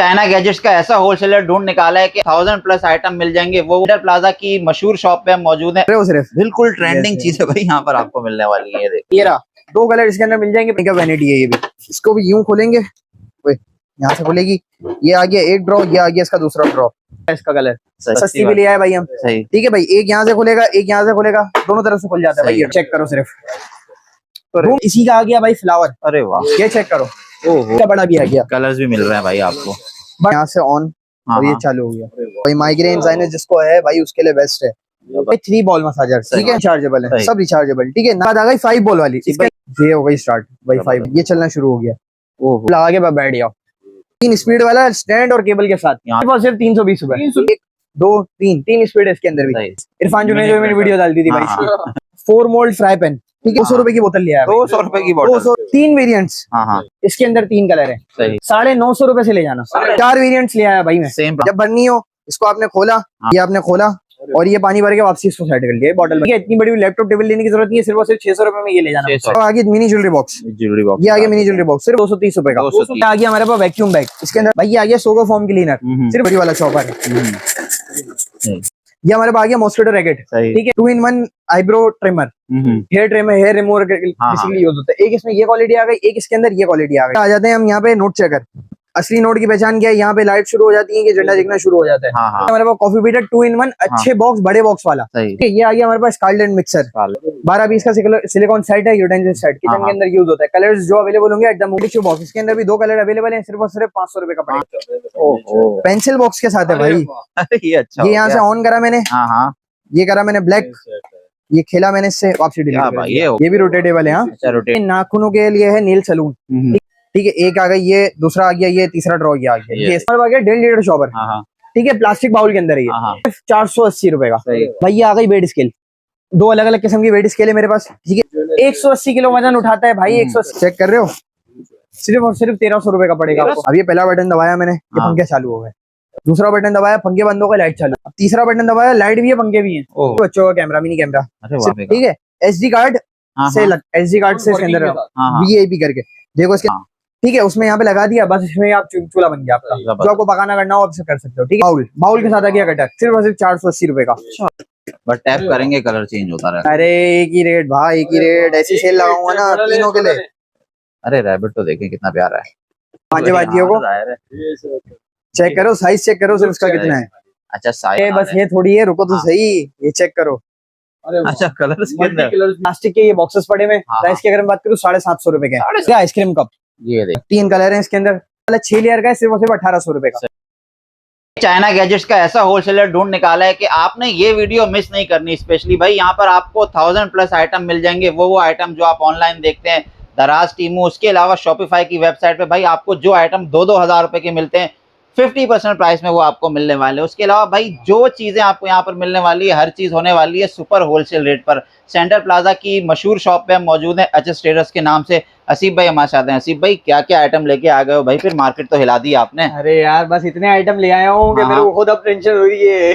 China gadgets का ऐसा wholesaler ढूंढ निकाला है कि 1000+ आइटम मिल जाएंगे। वो सेंटर प्लाजा की मशहूर शॉप पे हम मौजूद है। सिर्फ बिल्कुल ट्रेंडिंग चीज है भाई, यहाँ पर आपको मिलने वाली है। ये देखिए, ये रहा, 2 कलर इसके अंदर मिल जाएंगे। मेकअप वैनिटी है ये भी। इसको भी यूं खोलेंगे, यहाँ से खुलेगी। ये आ गया एक ड्रॉ, ये आ गया इसका दूसरा ड्रॉ। इसका कलर सस्ती भी लिया है भाई हम। सही, ठीक है भाई, एक यहाँ से खुलेगा, एक यहाँ से खुलेगा, दोनों तरफ से खुल जाता है भाई। चेक करो सिर्फ। तो इसी का आ गया भाई फ्लावर। अरे वाह, ये चेक करो, ओहो, क्या बड़ा भी आ गया। कलर्स भी मिल रहे हैं भाई आपको। यहाँ से ऑन और ये चालू हो गया भाई। माइग्रेन साइनस जिसको है भाई उसके लिए बेस्ट है। 3 बॉल मसाजर, ठीक है, रिचार्जेबल है, सब रिचार्जेबल। ठीक है, बाद आ गई 5 बॉल वाली। ये हो गई स्टार्ट भाई 5, ये चलना शुरू हो गया। ओहो, आगे बैठ गया। 3 स्पीड वाला स्टैंड और केबल के साथ। यहाँ सिर्फ 320 रुपए। 1 2 3 स्पीड है इसके अंदर भी। इरफान जो मैंने वीडियो डाल दी थी भाई। 4 मोल्ड फ्राई पैन, ठीक है, 200 रुपए की बोतल लिया है। 200 रुपए की बोतल। 3 वेरिएंट्स। इसके अंदर 3 कलर है। 950 रुपए से ले जाना। 4 वेरिएंट्स ले आया भाई मैं। जब भरनी हो इसको आपने खोला, ये आपने खोला और ये पानी भर के वापसी इसको सेट कर लिया बॉटल में। इतनी बड़ी लैपटॉप टेबल लेने की जरूरत नहीं है, सिर्फ और सिर्फ 600 रुपए में ये ले जाना। तो आगे मिनी ज्वेलरी बॉक्स, ये आ गया मिनी ज्वेलरी बॉक्स, सिर्फ 230 रुपए का। आ गया हमारे पास वैक्यूम बैग, इसके अंदर भाई आ गया सोगो फोम क्लीनर, सिर्फ बड़ी वाला चॉपर है। ये हमारे पास आ गया मॉस्किटो रैकेट, ठीक है, 2 in 1 eyebrow trimmer, hair trimmer, hair remover basically use होता है। एक इसमें ये क्वालिटी आ गई, एक इसके अंदर ये क्वालिटी आ गई। आ जाते हैं हम यहाँ पे नोट चेकर। असली नोट की पहचान क्या है, यहाँ पे लाइट शुरू हो जाती है कि झंडा दिखना शुरू हो जाता है। हमारे पास कॉफी बीटर 2 in 1 अच्छे बॉक्स, बड़े बॉक्स वाला। ये आ गया हमारे पास स्कार्लेट मिक्सर, 12-20 का सिलिकॉन सेट है, यूटेंसिल सेट, किचन के अंदर यूज होता है। कलर्स जो अवेलेबल होंगे एकदम टिश्यू बॉक्स, इसके अंदर भी 2 कलर अवेलेबल है, सिर्फ और सिर्फ 500 रुपए का पड़ेगा। पेंसिल बॉक्स के साथ है भाई। ये अच्छा, ये यहाँ से ऑन करा मैंने, ये करा मैंने ब्लैक, ये खेला मैंने इससे वापसी डिलीट कर दिया। ये भी रोटेटेबल है। नाखूनों के लिए है नील सलून, ठीक है, एक आ गई, ये दूसरा आ गया, ये तीसरा ड्रॉ ये आ गया। ये आ गया 1.5 लीटर शॉपर, ठीक है, प्लास्टिक बाउल के अंदर है ये, 480 रुपए का भाई। ये आ गई वेट स्केल, 2 अलग अलग किस्म की वेट स्केल है मेरे पास, ठीक है, 180 किलो वजन उठाता है भाई। 180 चेक कर रहे हो, सिर्फ और सिर्फ 1300 रुपए का पड़ेगा आपको। अब ये पहला बटन दबाया मैंने, ये पंखे चालू हो गए। दूसरा बटन दबाया, पंखे बंद हो गए, लाइट चालू। अब तीसरा बटन दबाया, लाइट भी है, पंखे भी हैं। बच्चों का कैमरा, मिनी कैमरा, ठीक है, SD कार्ड से SD कार्ड से इसके अंदर VIP करके देखो इसके, ठीक है, उसमें यहाँ पे लगा दिया, बस इसमें आप चूल्हा बन गया आपका। जो आपको पकाना करना हो आप कर सकते हो, ठीक है। बाउल के साथ आ गया कटर, सिर्फ और सिर्फ 480 रुपए का। बस टैप करेंगे कलर चेंज होता रहता है। अरे एक ही रेट भाई, एक ही रेट। ऐसी सेल लगाऊंगा ना तीनों के लिए। अरे रैबिट तो देखें कितना प्यारा है। पांचे बाजियों को चेक करो, साइज चेक करो सिर्फ उसका कितना है। अच्छा साइज, बस ये थोड़ी है, रुको तो सही, ये चेक करो। अच्छा कलर प्लास्टिक के ये बॉक्सेस पड़े में, प्राइस की अगर मैं बात करूँ 750 रुपए के। आइसक्रीम कप, ये देख 3 कलर हैं इसके अंदर, 6 लेयर का है, सिर्फ और सिर्फ 1800 रुपए का। चाइना गैजेट्स का ऐसा होलसेलर ढूंढ निकाला है कि आपने ये वीडियो मिस नहीं करनी। स्पेशली भाई यहाँ पर आपको 1000+ आइटम मिल जाएंगे। वो आइटम जो आप ऑनलाइन देखते हैं, दराज, टीमू, उसके अलावा शॉपिफाई की वेबसाइट पे भाई आपको जो आइटम 2-2 हज़ार रुपए के मिलते हैं, 50% प्राइस में वो आपको मिलने वाले हैं। उसके अलावा भाई जो चीज़ें आपको यहाँ पर मिलने वाली है, हर चीज़ होने वाली है सुपर होलसेल रेट पर। सेंटर प्लाजा की मशहूर शॉप पे हम मौजूद हैं, HS ट्रेडर्स के नाम से। असीफ भाई हमारे साथ हैं। असीफ भाई क्या क्या आइटम लेके आ गए हो भाई, फिर मार्केट तो हिला दी आपने। अरे यार बस इतने आइटम ले आया हूँ कि मेरे को खुद अब टेंशन हो रही है।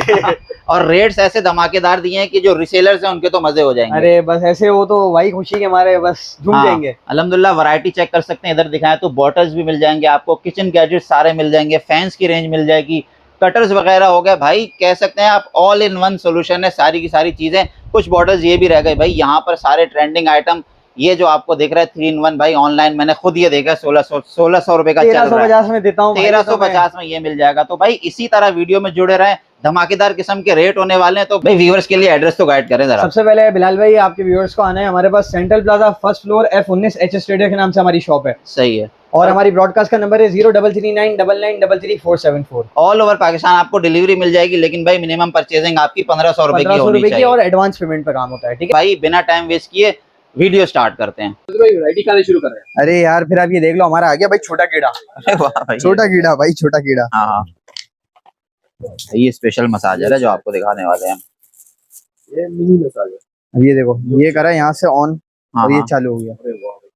और रेट्स ऐसे धमाकेदार दिए हैं कि जो रिसेलर्स हैं उनके तो मजे हो जाएंगे। अरे बस ऐसे हो तो भाई खुशी के हमारे बस झूम जाएंगे। अल्हम्दुलिल्लाह वैरायटी चेक कर सकते हैं, इधर दिखाएं तो बॉटल्स भी मिल जाएंगे आपको, किचन गैजेट सारे मिल जाएंगे, फैंस की रेंज मिल जाएगी, कटर्स वगैरह हो गए भाई, कह सकते हैं आप ऑल इन वन सोल्यूशन है सारी की सारी चीजें। कुछ बॉटल्स ये भी रह गए भाई, यहाँ पर सारे ट्रेंडिंग आइटम। ये जो आपको दिख रहा है 3 in 1 भाई, ऑनलाइन मैंने खुद ये देखा 1600 रुपए का चल रहा है। 1350 में देता हूँ, 1350 में ये मिल जाएगा। तो भाई इसी तरह वीडियो में जुड़े रहें, धमाकेदार किस्म के रेट होने वाले हैं। तो भाई व्यूअर्स के लिए एड्रेस तो गाइड करें जरा। सबसे पहले बिलाल भाई आपके व्यूअर्स को आना है हमारे पास central plaza, first floor, F19 HS trader के नाम से हमारी शॉप है। सही है। और हमारी ब्रॉडकास्ट का नंबर है 033999333474। ऑल ओवर पाकिस्तान आपको डिलीवरी मिल जाएगी, लेकिन भाई मिनिमम परचेजिंग आपकी 1500 रुपए की होनी चाहिए और एडवांस पेमेंट पर काम होता है, ठीक है भाई। बिना टाइम वेस्ट किए वीडियो स्टार्ट करते हैं। तो भाई वैरायटी खाने शुरू कर रहे हैं। अरे यार फिर आप ये देख लो, हमारा आ गया भाई छोटा कीड़ा। छोटा कीड़ा भाई, छोटा कीड़ा। हाँ, ये स्पेशल मसाजर है जो आपको दिखाने वाले हैं। ये मिनी मसाजर, ये देखो, ये करा यहाँ से ऑन और ये चालू हो गया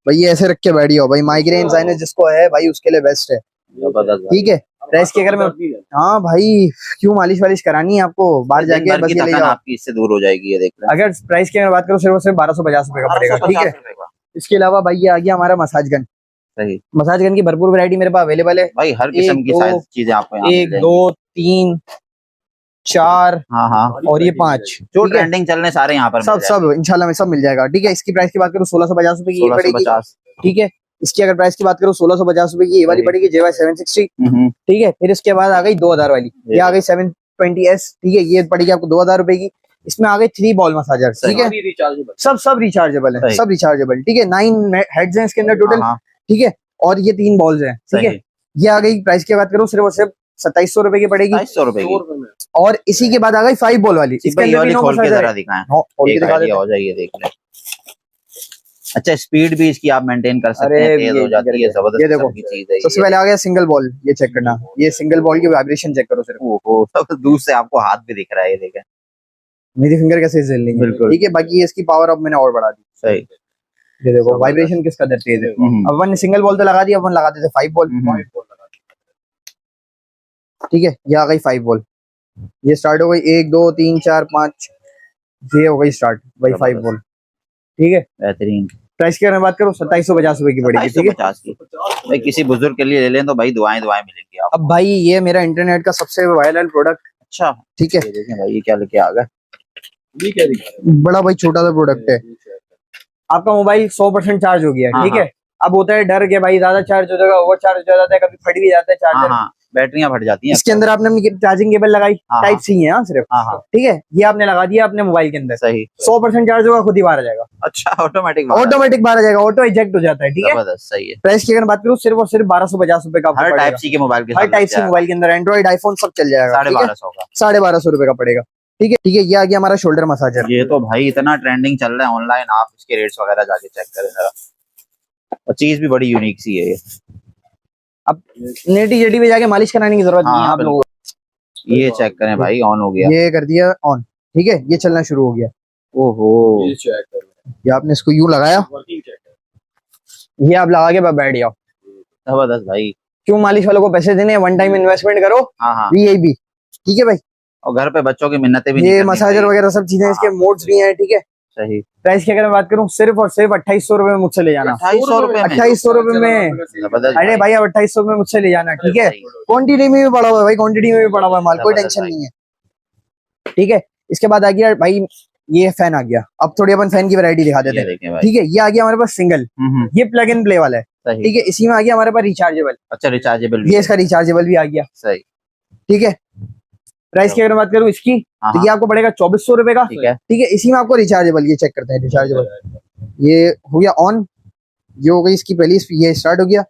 भाई। ये ऐसे रख के बैठ जाओ भाई, माइग्रेन साइनस जिसको है भाई उसके लिए बेस्ट है, ठीक है। प्राइस की अगर मैं, हाँ भाई क्यों मालिश वालिश करानी है आपको, बाहर जाके बस ये ले जाओ, आपकी इससे दूर हो जाएगी। ये देख रहे हैं। अगर प्राइस की अगर बात करूँ सिर्फ 1250 रुपए का पड़ेगा, ठीक है। इसके अलावा भाई ये आ गया हमारा मसाज गन, सही। मसाज गन की भरपूर वैरायटी मेरे पास अवेलेबल है भाई हर किस्म की साइज चीजें आपको यहाँ एक, दो, तीन, 4 हाँ और ये 5 जो ट्रेंडिंग चल रहे हैं सारे यहाँ पर सब इंशाल्लाह में सब मिल जाएगा। ठीक है, इसकी प्राइस की बात करूँ 1650 रुपए की ये पड़ेगी। 1650। ठीक है, इसकी अगर प्राइस की बात करूँ 1650 रुपए की ये वाली पड़ेगी JY 760। ठीक है, फिर इसके बाद आ गई 2000 वाली, ये आ गई 720S। ठीक है, ये पड़ेगी आपको 2000 रुपए की। इसमें आ गए 3 बॉल मसाजर। ठीक है, सब रिचार्जेबल है, सब रिचार्जेबल। ठीक है, 9 हेड्स हैं इसके अंदर टोटल। ठीक है, और ये 3 बॉल्स हैं। ठीक है, ये आ गई प्राइस की बात करूँ सिर्फ और सिर्फ 2700 रुपए की पड़ेगी। 2700 रुपए की। और इसी के बाद आ गई 5 बॉल वाली। इसके अंदर भी खोल के जरा दिखाएं, दिखा हो जाइए, देख लें। अच्छा, स्पीड भी इसकी आप मेंटेन कर सकते हैं, तेज हो जाती है, जबरदस्त। ये देखो चीज है। सबसे पहले आ गया सिंगल बॉल, ये चेक करना, ये सिंगल बॉल की वाइब्रेशन चेक करो सिर्फ। ओहो, सब दूर से आपको हाथ भी दिख रहा है, ये देखें मेरी फिंगर कैसे हिल रही है। बिल्कुल ठीक है, बाकी इसकी पावर अब मैंने और बढ़ा दी। सही, ये देखो वाइब्रेशन किस कदर तेज है। अब अपन ने सिंगल बॉल तो लगा दी, अपन लगा देते 5 बॉल। ठीक है, ये आ गई 5 बॉल, ये स्टार्ट हो गई 1 2 3 4 5, ये हो गई स्टार्ट भाई 5 बॉल। ठीक है, बेहतरीन। प्राइस की अगर बात करो 2750 रुपए की पड़ेगी। ठीक है, 2750 की। भाई किसी बुजुर्ग के लिए ले लें तो भाई दुआएं मिलेंगी आपको। अब भाई ये मेरा इंटरनेट का सबसे वायरल प्रोडक्ट। अच्छा, ठीक है, देखें भाई ये क्या लेके आ गए, बड़ा भाई छोटा सा प्रोडक्ट है। आपका मोबाइल 100% चार्ज हो गया। ठीक है, अब होता है डर के भाई ज्यादा चार्ज हो जाएगा, ओवर चार्ज हो जाता है, कभी फट भी जाता है चार्जर। बैटरियां फट जाती हैं। इसके अंदर आपने अपनी चार्जिंग केबल लगाई, टाइप सी है सिर्फ। ठीक है, ये आपने लगा दिया अपने मोबाइल के अंदर। सही, 100% चार्ज होगा, खुद ही बाहर आ जाएगा। अच्छा, ऑटोमेटिक बाहर आ जाएगा, ऑटो इजेक्ट हो जाता है। ठीक है, जबरदस्त, सही है। प्राइस की अगर बात करूँ सिर्फ और सिर्फ 1250 रुपए का हर टाइप सी के मोबाइल के, हर टाइप सी मोबाइल के अंदर एंड्रॉइड आईफोन सब चल जाएगा। 1250 का, 1250 रुपए का पड़ेगा। ठीक है, ठीक है, ये आ गया हमारा शोल्डर मसाजर। ये तो भाई इतना ट्रेंडिंग चल रहा है ऑनलाइन, आप इसके रेट्स वगैरह जाके चेक करें जरा, और चीज भी बड़ी यूनिक सी है ये। अब नेटी जेटी पे जाके मालिश कराने की जरूरत नहीं है आप लोगों को। ये चेक करें भाई, ऑन हो गया, ये कर दिया ऑन। ठीक है, ये चलना शुरू हो गया। ओहो, ये आपने इसको यूं लगाया, ये आप लगा के बैठ जाओ। जबरदस्त भाई। क्यों मालिश वालों को पैसे देने, वन टाइम इन्वेस्टमेंट करो। VIP। ठीक है भाई, और घर पे बच्चों की मिन्नतें भी ये मसाजर वगैरह सब चीजें, इसके मोड्स भी हैं। ठीक है, सही। प्राइस की अगर मैं बात करूं सिर्फ और सिर्फ 2800 रुपए में मुझसे ले जाना। 2800 रुपए में, 2800 रुपए में। अरे भाई 2800 में मुझसे ले जाना। ठीक है, क्वांटिटी में भी पड़ा हुआ है भाई, क्वांटिटी में भी पड़ा हुआ है माल, कोई टेंशन नहीं है। ठीक है, इसके बाद आ गया भाई ये फैन आ गया। अब थोड़ी अपन फैन की वैरायटी दिखा देते हैं। ठीक है, ये आ गया हमारे पास सिंगल, ये प्लग इन प्ले वाला है। ठीक है, इसी में आ गया हमारे पास रिचार्जेबल। अच्छा, रिचार्जेबल, ये इसका रिचार्जेबल भी आ गया। सही। ठीक है, प्राइस की अगर बात करूं इसकी, तो ये आपको पड़ेगा 2400 रुपए का। ठीक है, इसी में आपको रिचार्जेबल, ये चेक करते हैं रिचार्जेबल। ये हो गया ऑन, ये हो गई इसकी पहली, ये स्टार्ट हो गया,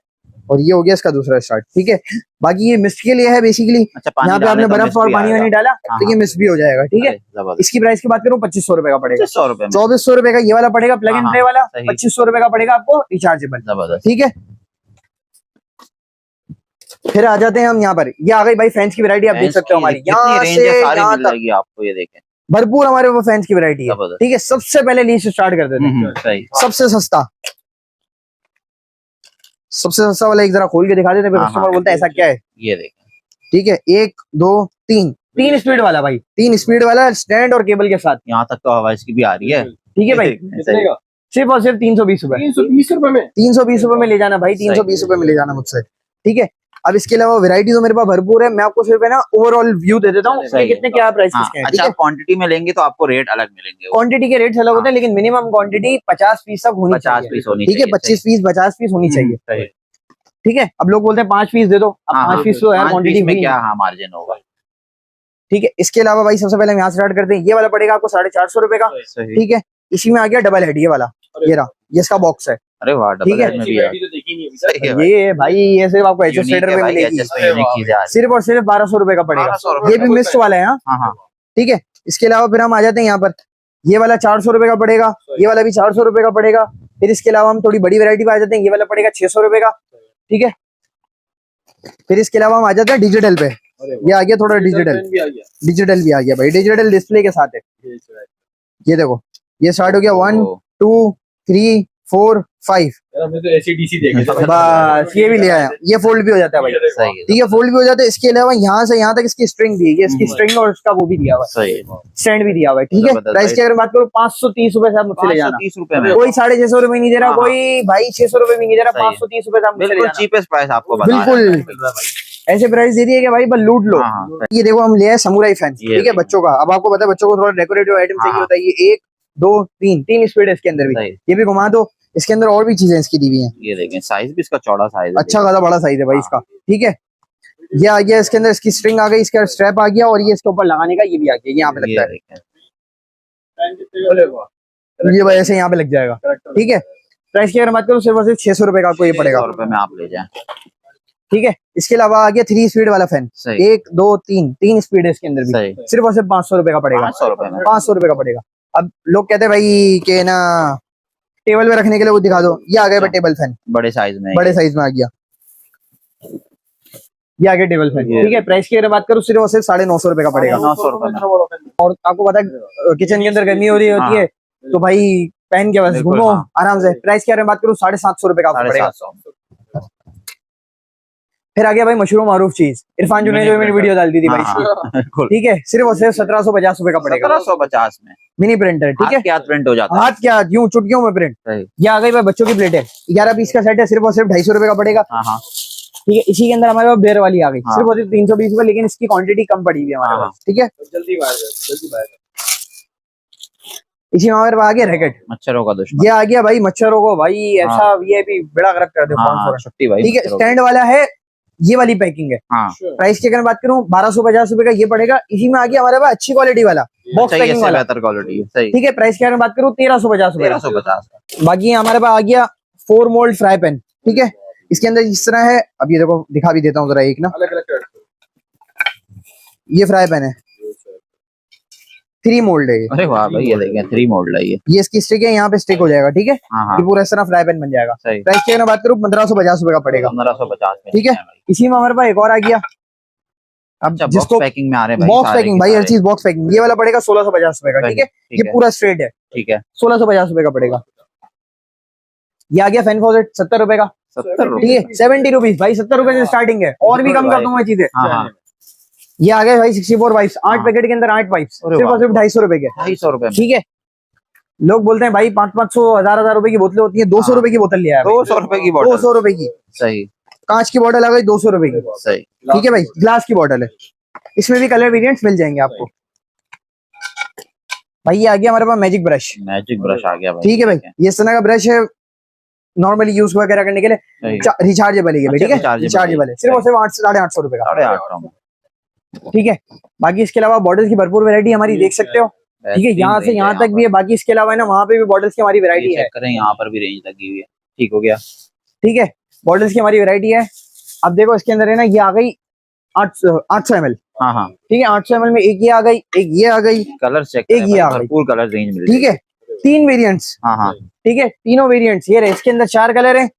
और ये हो गया इसका दूसरा स्टार्ट। ठीक है, बाकी ये मिस्ट के लिए है बेसिकली। यहाँ पे आपने बर्फ और पानी वानी डाला तो ये मिस्ट भी हो जाएगा। ठीक है, इसकी प्राइस की बात करूँ 2500 रुपए का पड़ेगा। 2400 रुपए का ये वाला पड़ेगा प्लग इन प्ले वाला, 2500 रुपए का पड़ेगा आपको रिचार्जेबल। ठीक है, फिर आ जाते हैं हम यहाँ पर। ये आ गई भाई फैंस की वैरायटी, आप देख सकते हो हमारी यहाँ से यहाँ तक आपको, ये देखें भरपूर हमारे वो फैंस की वैरायटी है। ठीक है, सबसे पहले लीस्ट स्टार्ट कर देते हैं। सबसे सस्ता, सबसे सस्ता वाला एक जरा खोल के दिखा देते हैं, कस्टमर बोलता है ऐसा क्या है। ये देखें, ठीक है, 1 2 3 स्पीड वाला भाई, 3 स्पीड वाला स्टैंड और केबल के साथ। यहाँ तक तो हवा इसकी भी आ रही है। ठीक है भाई, सिर्फ और सिर्फ 320 रुपए। 320 रुपए में, 320 रुपए में ले जाना भाई, 320 रुपए में ले जाना मुझसे। ठीक है, अब इसके अलावा वैरायटी तो मेरे पास भरपूर है, मैं आपको सिर्फ है ना ओवरऑल व्यू दे देता हूँ कितने क्या प्राइस के हैं। अच्छा, आप क्वांटिटी में लेंगे तो आपको रेट अलग मिलेंगे, क्वांटिटी के रेट्स अलग होते हैं, लेकिन मिनिमम क्वांटिटी 50 पीस तक होनी चाहिए। 50 पीस होनी, ठीक है, 25 पीस 50 पीस होनी चाहिए। ठीक है, अब लोग बोलते हैं 5 पीस दे दो, अब 5 पीस तो यार क्वांटिटी में क्या मार्जिन होगा। ठीक है, इसके अलावा भाई सबसे पहले हम यहाँ स्टार्ट करते हैं। ये वाला पड़ेगा आपको 450 रुपए का। ठीक है, इसी में आ गया डबल हेड ये वाला, ये रहा, ये इसका बॉक्स है। अरे वाह, डबल हेड में भी है। ये भाई ये सिर्फ आपको एचएस ट्रेडर में मिलेगी, सिर्फ और सिर्फ 1200 रुपए का पड़ेगा। ये भी मिस्ट वाला है। हाँ, ठीक है, इसके अलावा फिर हम आ जाते हैं यहाँ पर। ये वाला 400 रुपए का पड़ेगा, ये वाला भी 400 रुपए का पड़ेगा। फिर इसके अलावा हम थोड़ी बड़ी वैरायटी पे आ जाते हैं, ये वाला पड़ेगा 600 रुपए का। ठीक है, फिर इसके अलावा हम आ जाते हैं डिजिटल पे। ये आ गया थोड़ा डिजिटल भी आ गया भाई, डिजिटल डिस्प्ले के साथ है। ये देखो, ये स्टार्ट हो गया 1 2 3 4 5। यार हमने तो ACDC देखे थे। बस ये भी ले आया, ये फोल्ड भी हो जाता है भाई। सही है, ठीक है, फोल्ड भी हो जाता है। इसके अलावा यहाँ से यहाँ तक इसकी स्ट्रिंग दी है, इसकी स्ट्रिंग और उसका वो भी दिया हुआ है, सही है। स्टैंड भी दिया हुआ है। ठीक है, जबरदस्त प्राइस की अगर बात करूँ 530 रुपए से आप मुझसे ले जाना। 530 रुपए में कोई 650 रुपए नहीं दे रहा, हाँ, कोई भाई 600 रुपए भी नहीं दे रहा, सही है। 530 रुपए से आप मुझसे ले बिल्कुल जाना। चीपेस्ट प्राइस आपको बता रहे हैं। बिल्कुल ऐसे प्राइस दे दिए कि भाई बस लूट लो। हाँ, हाँ, ये देखो हम ले आए समुराई फैन। ये ठीक है, बच्चों का। अब आपको पता है बच्चों को थोड़ा डेकोरेटिव आइटम चाहिए हाँ, होता है। ये 1 2 3 स्पीड है इसके अंदर भी। सही। ये भी घुमा दो, इसके अंदर और भी चीजें इसकी दी हुई हैं। ये देखें साइज भी इसका चौड़ा साइज है। अच्छा खासा बड़ा साइज है भाई हाँ। इसका। ठीक है, ये आ गया इसके अंदर, इसकी स्ट्रिंग आ गई, इसका स्ट्रैप आ गया, और ये इसके ऊपर लगाने का ये भी आ गया, यहाँ पे लगता है। ये भाई ऐसे यहाँ पे लग जाएगा। ठीक है, प्राइस की अगर बात करूँ सिर्फ और सिर्फ 600 रुपए का आपको ये पड़ेगा। 600 रुपए में आप ले जाएं। ठीक है, इसके अलावा आ गया 3 स्पीड वाला फैन। सही। 1 2 3 स्पीड है इसके अंदर भी। सही। सिर्फ और सिर्फ 500 रुपए का पड़ेगा। 500 रुपए में 500 रुपए का पड़ेगा। अब लोग कहते हैं भाई कि ना टेबल पे रखने के लिए वो दिखा दो, ये आ गया भाई टेबल फैन, बड़े साइज में। बड़े साइज में आ गया, ये आ गया टेबल फैन। ये। ठीक है, प्राइस की अगर बात करूँ सिर्फ और सिर्फ 950 रुपए का पड़ेगा। 900 रुपए में। और आपको पता है किचन के अंदर गर्मी हो रही होती है, तो भाई पहन के बस बिल्कुल, घूमो हाँ। आराम से। प्राइस की अगर बात करूँ 750 रुपए का आपको पड़ेगा। 750। फिर आ गया भाई मशरूम मारूफ चीज, इरफान जुनैद जो मैंने वीडियो डाल दी थी भाई इसकी। बिल्कुल ठीक है, सिर्फ और सिर्फ 1750 रुपए का पड़ेगा। 1750 में मिनी प्रिंटर। ठीक है, क्या प्रिंट हो जाता है। हाथ क्या यूं चुटकियों में प्रिंट। सही। ये आ गई भाई बच्चों की प्लेट है, 11 पीस का सेट है, सिर्फ और सिर्फ 250 रुपए का पड़ेगा। हाँ, हाँ, ठीक है, इसी के अंदर हमारे पास बेर वाली आ गई, हाँ। सिर्फ और सिर्फ 320 रुपए, लेकिन इसकी क्वांटिटी कम पड़ी हुई है हमारे हाँ, पास। ठीक है, जल्दी बाहर जल्दी बाहर। इसी में हमारे पास आ गया रैकेट। मच्छरों का दुश्मन। ये आ गया भाई मच्छरों को भाई ऐसा वीआईपी बड़ा गरक कर दे। हाँ, छुट्टी भाई। ठीक है, मच्छरों की। स्टैंड वाला है, ये वाली पैकिंग है। हाँ, प्राइस की अगर बात करूं 1250 रुपए का ये पड़ेगा। इसी में आ गया हमारे पास अच्छी क्वालिटी वाला बॉक्स चाहिए पैकिंग इससे वाला। बेहतर क्वालिटी है। सही। ठीक है, प्राइस की अगर बात करूं 1350 रुपए। 1350। बाकी हमारे पास आ गया 4 मोल्ड फ्राई पैन। ठीक है, इसके अंदर इस तरह है, अब ये देखो दिखा भी देता हूँ जरा एक ना, अलग अलग ये फ्राई पैन है, 3 मोल्ड है ये। अरे वाह भाई, ये देखें 3 मॉडल है ये। ये इसकी स्टिक है, यहाँ पे स्टिक हो जाएगा। ठीक है, हाँ, हाँ, ये पूरा इस तरह फ्राई पैन बन जाएगा। सही। प्राइस की अगर बात करूं 1550 रुपए का पड़ेगा। 1550 में। ठीक है, इसी में हमारे पास एक और आ गया। अब अच्छा, जिसको बॉक्स पैकिंग में आ रहे हैं भाई। बॉक्स सारे पैकिंग के भाई, हर सारे। चीज बॉक्स पैकिंग, ये वाला पड़ेगा 1650 रुपए का। ठीक है, ठीक ये है, पूरा स्ट्रेट है, ठीक है। 1650 रुपए का पड़ेगा। ये आ गया फैन फॉसेट 70 रुपए का। 70 ठीक है, 70 रुपीज भाई, 70 रुपए से स्टार्टिंग है, और भी कम कर दूंगा चीजें। हाँ, हाँ। ये आ गए भाई 64 पाइप्स, 8 पैकेट के अंदर 8 पाइप्स, अरे सिर्फ और वाह। सिर्फ 250 रुपए के। 250 रुपए में। ठीक है, लोग बोलते हैं भाई 500 1000 रुपए की बोतलें होती है, 200 रुपए की बोतल लिया है 200 रुपए की बोतल। 200 रुपए की सही। कांच की बोतल आ गई 200 रुपए की। सही। ठीक है भाई, ग्लास की बोतल है, इसमें भी कलर वेरिएंट्स मिल जाएंगे आपको। भाई ये आ गया हमारे पास मैजिक ब्रश। मैजिक ब्रश आ गया भाई। ठीक है भाई, ये इस तरह का ब्रश है, नॉर्मली यूज वगैरह करने के लिए, सही। रिचार्जेबल है ये भाई। ठीक है, rechargeable रिचार्जेबल है, सिर्फ और सिर्फ 850 रुपए का। 850 में। ठीक है, बाकी इसके अलावा बॉटल्स की भरपूर वैरायटी हमारी देख सकते हो। ठीक है, यहाँ से यहाँ तक भी है, बाकी इसके अलावा है ना वहाँ पे भी बॉटल्स की हमारी वैरायटी है। चेक करें, यहाँ पर भी रेंज लगी हुई है। ठीक हो गया। ठीक है, बॉटल्स की हमारी वैरायटी है। अब देखो इसके अंदर है ना, ये आ गई 800 ml। हाँ, हाँ। ठीक है, 800 ml में एक ये आ गई, एक ये आ गई, कलर चेक एक ये आ गई। भरपूर कलर रेंज मिल ठीक है, 3 वेरिएंट्स। हाँ, हाँ। ठीक है, तीनों वेरिएंट्स ये रहे। इसके अंदर 4 कलर है,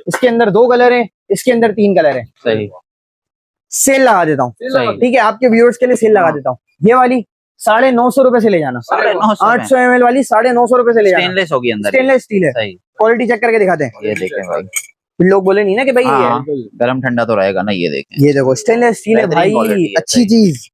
इसके अंदर 2 कलर है, इसके अंदर 3 कलर है। सही। सेल लगा देता हूँ। सही। ठीक है, आपके व्यूअर्स के लिए सेल लगा देता हूँ। ये वाली 950 रुपए से ले जाना। 950 में। 800 ml वाली 950 रुपए से ले जाना। स्टेनलेस होगी अंदर। स्टेनलेस स्टील है, सही। क्वालिटी चेक करके दिखाते हैं, ये देखें भाई। फिर लोग बोले नहीं ना कि भाई ये हाँ, गरम ठंडा तो रहेगा ना। ये देखें, ये देखो स्टेनलेस स्टील है बेहतरीन quality भाई, है, अच्छी सही। चीज।